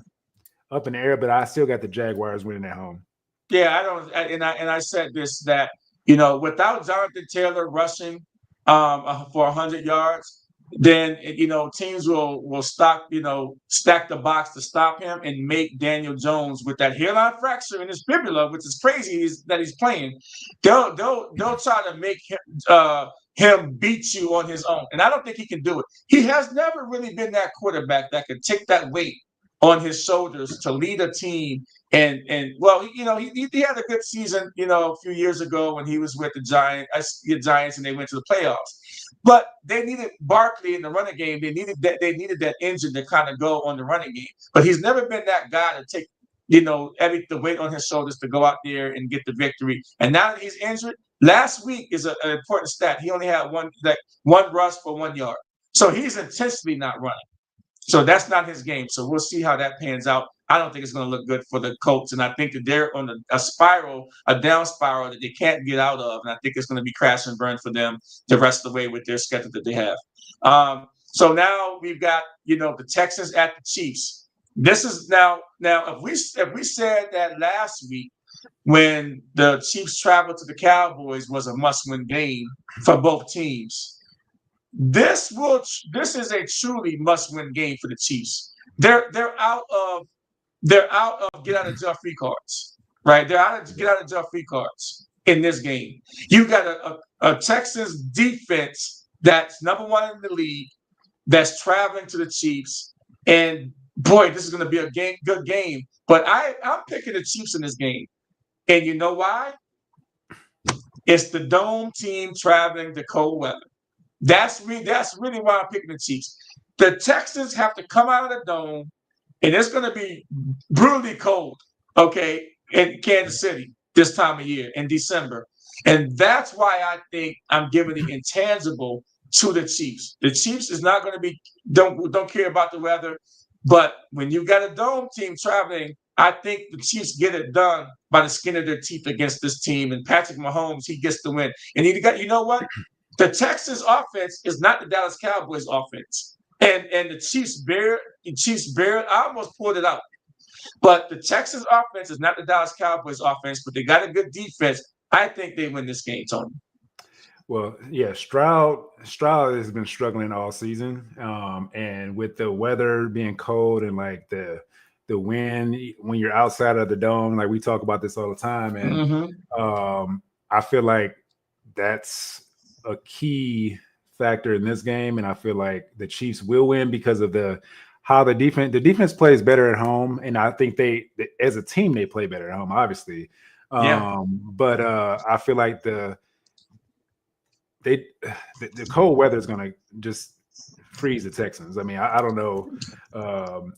C: up in the air. But I still got the Jaguars winning at home.
B: Yeah, I don't, and I said this, that without Jonathan Taylor rushing for 100 yards, then teams will stack the box to stop him and make Daniel Jones, with that hairline fracture in his fibula, which is crazy that he's playing. They'll try to make him beat you on his own, and I don't think he can do it. He has never really been that quarterback that could take that weight on his shoulders to lead a team. And well, he had a good season, a few years ago when he was with the Giants and they went to the playoffs. But they needed Barkley in the running game. They needed that engine to kind of go on the running game. But he's never been that guy to take, the weight on his shoulders to go out there and get the victory. And now that he's injured, last week is an important stat. He only had one rush for 1 yard. So he's intentionally not running. So that's not his game. So we'll see how that pans out. I don't think it's going to look good for the Colts, and I think that they're on a down spiral that they can't get out of, and I think it's going to be crash and burn for them the rest of the way with their schedule that they have. So now we've got the Texans at the Chiefs. This is now if we said that last week when the Chiefs traveled to the Cowboys was a must-win game for both teams. This is a truly must-win game for the Chiefs. They're out of get out of jail free cards, right? They're out of get out of jail free cards in this game. You got a Texans defense that's number 1 in the league, that's traveling to the Chiefs, and boy, this is going to be a good game. But I'm picking the Chiefs in this game, and you know why? It's the dome team traveling to cold weather. That's really why I'm picking the Chiefs. The Texans have to come out of the dome, and it's going to be brutally cold, okay, in Kansas City this time of year in December. And that's why I think I'm giving the intangible to the Chiefs. The Chiefs is not going to be don't care about the weather, but when you got a dome team traveling, I think the Chiefs get it done by the skin of their teeth against this team. And Patrick Mahomes, he gets the win. And you know what? The Texans offense is not the Dallas Cowboys offense. And the Chiefs I almost pulled it out. But the Texans offense is not the Dallas Cowboys offense, but they got a good defense. I think they win this game, Tony.
C: Well, yeah, Stroud has been struggling all season. And with the weather being cold and like the wind when you're outside of the dome, like we talk about this all the time. And I feel like that's a key factor in this game, and I feel like the Chiefs will win because of how the defense plays better at home, and I think they as a team they play better at home, obviously.
B: Yeah.
C: But I feel like the cold weather is going to just freeze the Texans. I mean, I don't know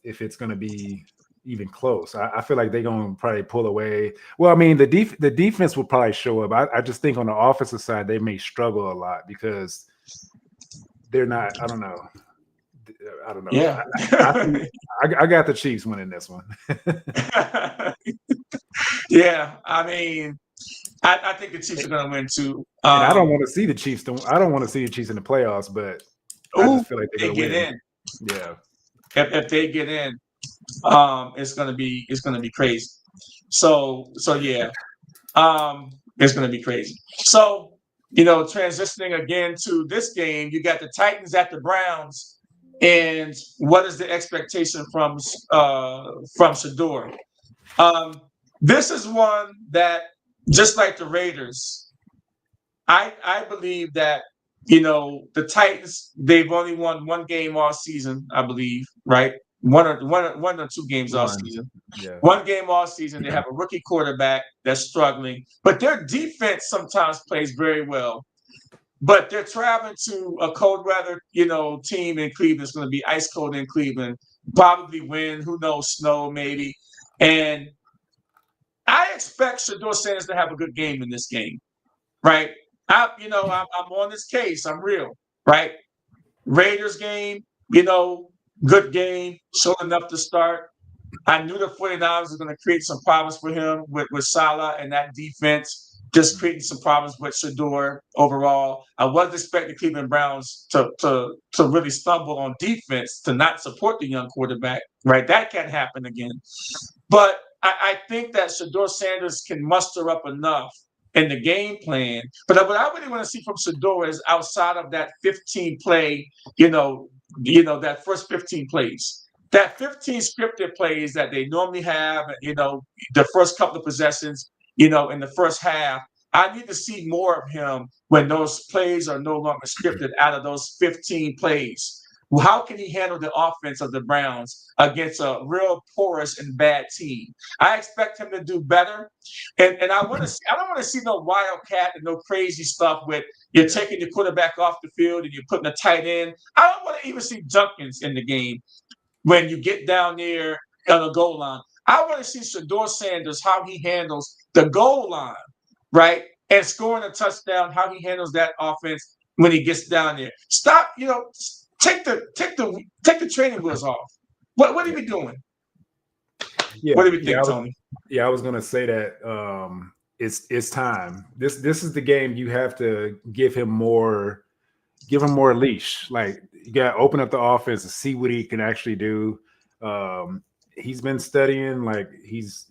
C: if it's going to be even close. I feel like they're going to probably pull away. Well, I mean, the defense will probably show up. I just think on the offensive side, they may struggle a lot because they're not. I don't know.
B: Yeah.
C: I got the Chiefs winning this one.
B: Yeah. I mean, I think the Chiefs are going to win too.
C: And I don't want to see the Chiefs. I don't want to see the Chiefs in the playoffs, but I just feel like they're going to win.
B: In.
C: Yeah.
B: If they get in, it's gonna be crazy. So yeah, it's gonna be crazy. So transitioning again to this game, you got the Titans at the Browns, and what is the expectation from Shador? This is one that, just like the Raiders, I believe that the Titans, they've only won one game all season, I believe, right? One or two games all season.
C: Yeah.
B: One game all season. They have a rookie quarterback that's struggling, but their defense sometimes plays very well. But they're traveling to a cold weather, team in Cleveland. It's going to be ice cold in Cleveland. Probably wind, who knows, snow maybe. And I expect Shador Sanders to have a good game in this game, right? I'm on this case. I'm real, right? Raiders game, good game, short enough to start. I knew the 49ers were going to create some problems for him with Salah and that defense, just creating some problems with Shador overall. I wasn't expecting Cleveland Browns to really stumble on defense, to not support the young quarterback, right? That can't happen again. But I think that Shador Sanders can muster up enough in the game plan. But what I really want to see from Shador is outside of that 15 play, that first 15 plays. That 15 scripted plays that they normally have, the first couple of possessions, in the first half. I need to see more of him when those plays are no longer scripted out of those 15 plays. How can he handle the offense of the Browns against a real porous and bad team? I expect him to do better. And I don't want to see no wildcat and no crazy stuff with you're taking your quarterback off the field and you're putting a tight end. I don't want to even see Junkins in the game when you get down there on the goal line. I want to see Shador Sanders, how he handles the goal line, right? And scoring a touchdown, how he handles that offense when he gets down there. Stop, take the training wheels off. What are we doing?
C: Yeah,
B: what do we think, Tony?
C: I was gonna say that it's time. This is the game you have to give him more leash. Like, you got to open up the offense and see what he can actually do. He's been studying. Like, he's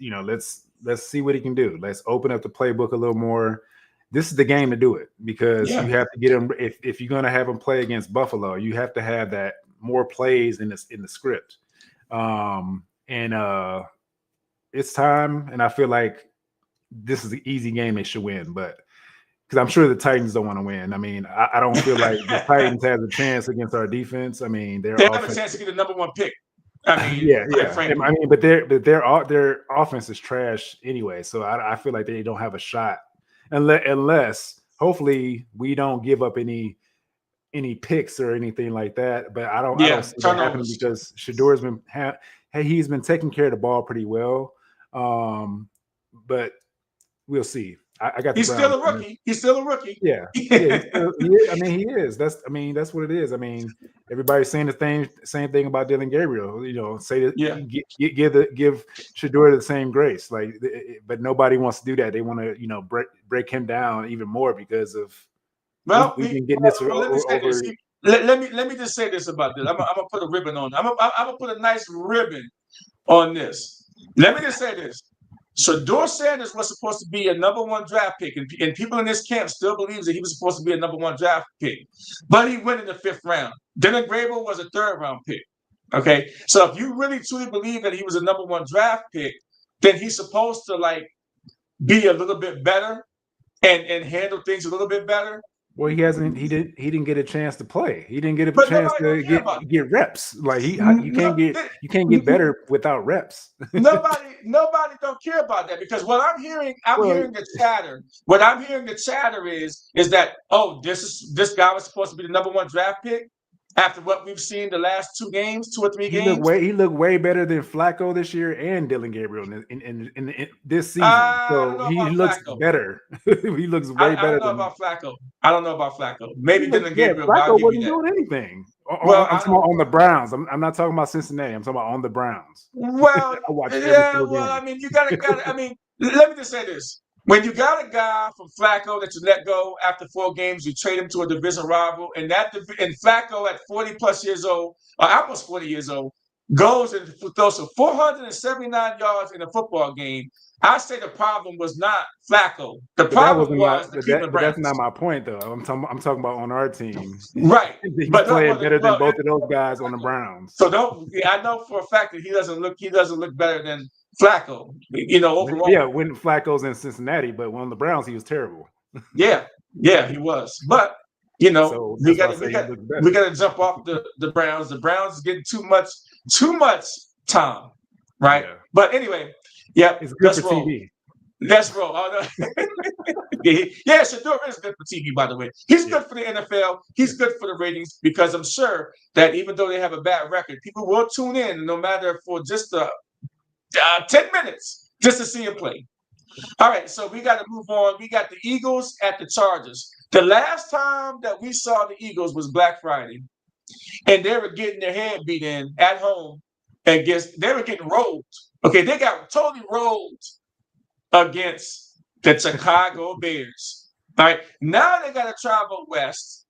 C: let's see what he can do. Let's open up the playbook a little more. This is the game to do it, because you have to get him. If you're going to have him play against Buffalo, you have to have that more plays in the script. It's time, and I feel like this is an easy game they should win, but because I'm sure the Titans don't want to win. I mean, I don't feel like the Titans has a chance against our defense. I mean,
B: they have a chance to get the number one pick. I mean,
C: frankly. I mean, but their offense is trash anyway, so I feel like they don't have a shot unless hopefully we don't give up any picks or anything like that. But I don't see that happening, because Shador's he's been taking care of the ball pretty well. But we'll see. I got.
B: He's still a rookie. He's still a rookie.
C: Yeah. I mean, he is. That's what it is. I mean, everybody's saying the same thing about Dylan Gabriel. Say that give Shador the same grace. Like, but nobody wants to do that. They want to break him down even more because of.
B: Well,
C: we've been getting this over.
B: Let me just say this about this. I'm gonna put a ribbon on. I'm gonna put a nice ribbon on this. Let me just say this. Shador Sanders was supposed to be a number one draft pick, and people in this camp still believes that he was supposed to be a number one draft pick, but he went in the 5th round. Dylan Gabriel was a 3rd round pick. Okay, so if you really truly believe that he was a number one draft pick, then he's supposed to be a little bit better and handle things a little bit better.
C: Well, he hasn't. He didn't get a chance to play. He didn't get a
B: But
C: chance
B: nobody don't
C: to
B: care about
C: get reps. Like you can't
B: no,
C: get better without reps.
B: nobody don't care about that because what I'm
C: Well,
B: hearing the chatter. What I'm hearing the chatter is that this guy was supposed to be the number one draft pick after what we've seen the last 2 games, 2 or 3 games.
C: he looked way better than Flacco this year and Dylan Gabriel in this season.
B: I don't
C: So
B: know
C: he
B: about
C: looks
B: Flacco.
C: better. He looks way
B: I
C: better
B: don't know
C: than
B: about Flacco. I don't know about Flacco.
C: he
B: Maybe
C: looked.
B: Dylan
C: Yeah,
B: Gabriel, but I'll
C: Flacco
B: give you
C: wasn't
B: that.
C: doing anything.
B: Well,
C: I'm
B: I
C: talking
B: don't.
C: about on the Browns. I'm not talking about Cincinnati. I'm talking about on the Browns.
B: Well,
C: I watched every
B: yeah.
C: single
B: Well, I
C: game.
B: mean, you gotta. I mean, let me just say this: when you got a guy from Flacco that you let go after 4 games, you trade him to a division rival, and and Flacco at 40 plus years old, or almost 40 years old, goes and throws for 479 yards in a football game. I say the problem was not Flacco. The
C: But that
B: problem
C: wasn't my.
B: was the Cleveland
C: But that's not
B: Browns.
C: my point, though. I'm talking about on our team.
B: Right,
C: He's
B: but no,
C: playing better than
B: well,
C: both of those guys on the Browns.
B: so don't. I know for a fact that he doesn't look better than Flacco. Overall.
C: When Flacco's in Cincinnati, but on the Browns, he was terrible.
B: Yeah, he was. But
C: So
B: we
C: that's why I
B: got
C: say
B: we
C: he
B: got
C: looks better.
B: we got to jump off the Browns. The Browns getting too much time, right?
C: Yeah.
B: But anyway, yeah,
C: It's good
B: let's
C: for
B: roll.
C: TV.
B: Let's roll. Oh, no. Yeah, Shador is good for TV, by the way. He's good for the NFL. He's good for the ratings because I'm sure that even though they have a bad record, people will tune in no matter for just 10 minutes just to see him play. All right, so we got to move on. We got the Eagles at the Chargers. The last time that we saw the Eagles was Black Friday, and they were getting their head beat in at home against. They were getting rolled. Okay, they got totally rolled against the Chicago Bears. All right, now they got to travel west.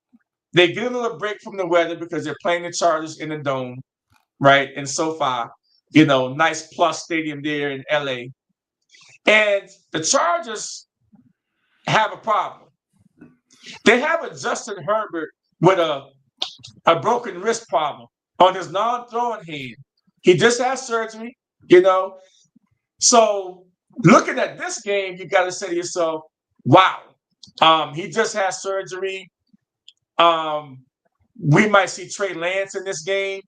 B: They get a little break from the weather because they're playing the Chargers in the dome, right? And SoFi, nice plus stadium there in LA. And the Chargers have a problem. They have a Justin Herbert with a broken wrist problem on his non-throwing hand. He just had surgery, So looking at this game, you got to say to yourself, wow, he just had surgery. We might see Trey Lance in this game.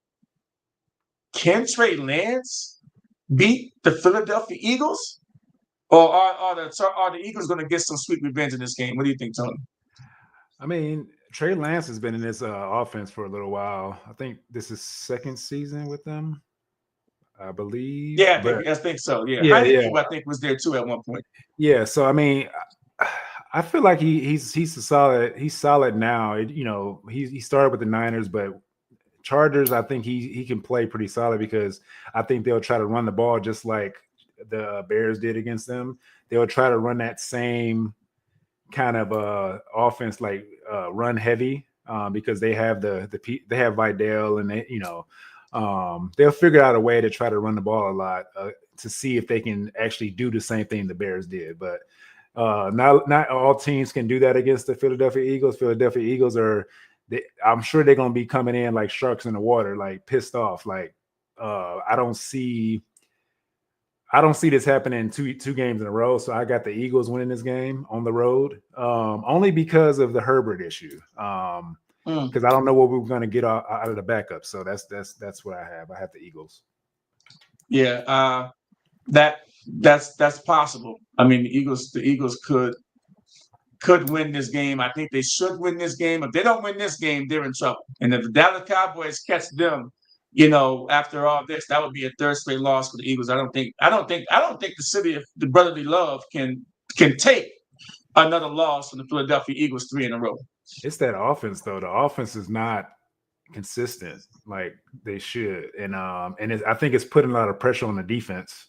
B: Can Trey Lance beat the Philadelphia Eagles? Or are the Eagles going to get some sweet revenge in this game? What do you think, Tony?
C: I mean, Trey Lance has been in this offense for a little while. I think this is second season with them, I believe.
B: Yeah, I think so. Yeah, I think was there too at one point.
C: Yeah, so I mean, I feel like he's solid now. He started with the Niners, but Chargers, I think he can play pretty solid because I think they'll try to run the ball just like the Bears did against them. They'll try to run that same kind of offense, like run heavy, because they have they have Vidal, and they'll figure out a way to try to run the ball a lot to see if they can actually do the same thing the Bears did. But not all teams can do that against the Philadelphia Eagles. Philadelphia Eagles I'm sure they're going to be coming in like sharks in the water, like pissed off. Like I don't see this happening two games in a row. So I got the Eagles winning this game on the road, only because of the Herbert issue. Because I don't know what we're going to get out of the backup. So that's what I have. I have the Eagles.
B: Yeah, that's possible. I mean, the Eagles could win this game. I think they should win this game. If they don't win this game, they're in trouble. And if the Dallas Cowboys catch them, after all this, that would be a third straight loss for the Eagles. I don't think the city of the brotherly love can take another loss from the Philadelphia Eagles 3 in a row.
C: It's that offense though. The offense is not consistent like they should, and I think it's putting a lot of pressure on the defense.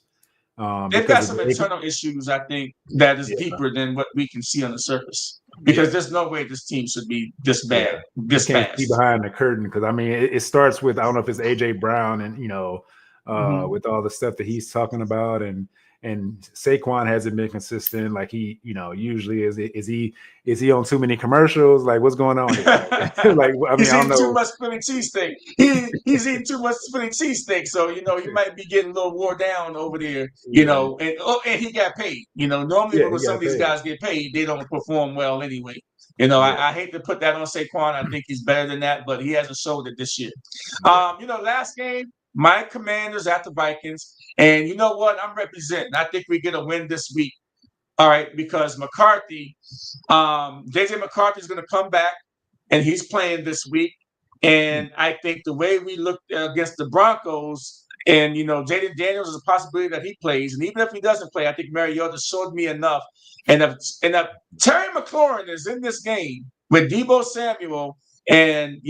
B: They've got some internal issues, I think, that is deeper than what we can see on the surface. Because there's no way this team should be this bad, this
C: can't
B: fast.
C: see behind the curtain, because I mean, it starts with, I don't know if it's AJ Brown and with all the stuff that he's talking about, and Saquon hasn't been consistent like he usually is. Is he on too many commercials? Like, what's going on here? Like, I mean,
B: he's
C: I don't
B: eating
C: know.
B: too much Philly cheesesteak. He's eating too much Philly cheesesteak, so he might be getting a little wore down over there. And he got paid. Normally when some of these guys get paid, they don't perform well anyway. I hate to put that on Saquon. I think he's better than that, but he hasn't showed it this year. Last game, my Commanders at the Vikings. And you know what? I'm representing. I think we get a win this week. All right, because McCarthy, JJ McCarthy is going to come back, and he's playing this week. And I think the way we looked against the Broncos, and Jaden Daniels is a possibility that he plays, and even if he doesn't play, I think Mariota showed me enough. And if Terry McLaurin is in this game with Deebo Samuel, and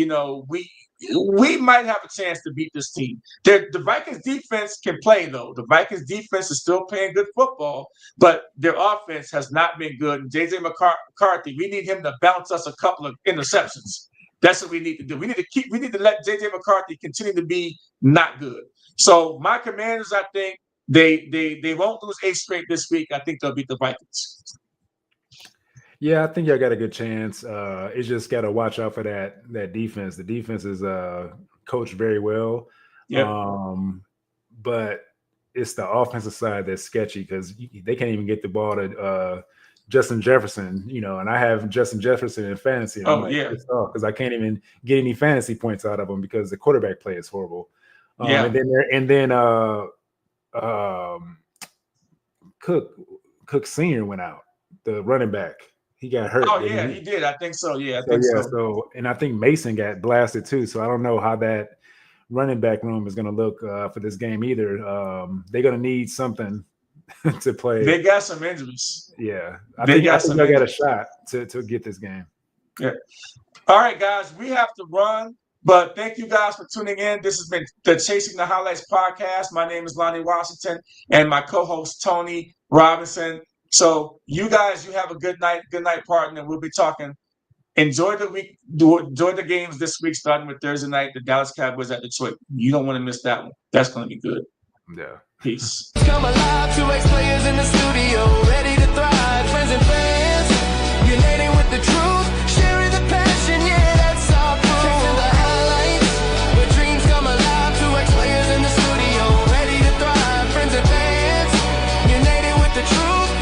B: we might have a chance to beat this team. The Vikings defense can play, though. The Vikings defense is still playing good football, but their offense has not been good. And J.J. McCarthy, we need him to bounce us a couple of interceptions. That's what we need to do. We need to let J.J. McCarthy continue to be not good. So my Commanders, I think they won't lose 8 straight this week. I think they'll beat the Vikings.
C: Yeah, I think y'all got a good chance. It's just got to watch out for that defense. The defense is coached very well.
B: Yeah.
C: But it's the offensive side that's sketchy because they can't even get the ball to Justin Jefferson, and I have Justin Jefferson in fantasy. And because I can't even get any fantasy points out of him because the quarterback play is horrible. And then Cook Sr. went out, the running back. He got hurt.
B: Oh, yeah, he did. I think so. Yeah,
C: So, and I think Mason got blasted too. So I don't know how that running back room is going to look for this game either. They're going to need something to play.
B: They got some injuries.
C: Yeah. I think they got a shot to get this game.
B: Yeah. All right, guys, we have to run. But thank you guys for tuning in. This has been the Chasing the Highlights podcast. My name is Lonnie Washington and my co-host Tony Robinson. So you guys, you have a good night, partner. We'll be talking. Enjoy the week. Enjoy the games this week, starting with Thursday night. The Dallas Cowboys at Detroit. You don't want to miss that one. That's going to be good.
C: Yeah.
B: Peace.
A: Come alive, 2 ex-players in the studio, ready to thrive. Friends and fans, uniting with the truth, sharing the passion. Yeah, that's our crew. Chasing the highlights, where dreams come alive. 2 ex-players in the studio, ready to thrive. Friends and fans, uniting with the truth.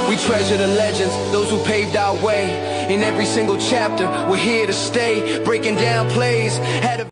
A: We treasure the legends, those who paved our way. In every single chapter, we're here to stay. Breaking down plays, had a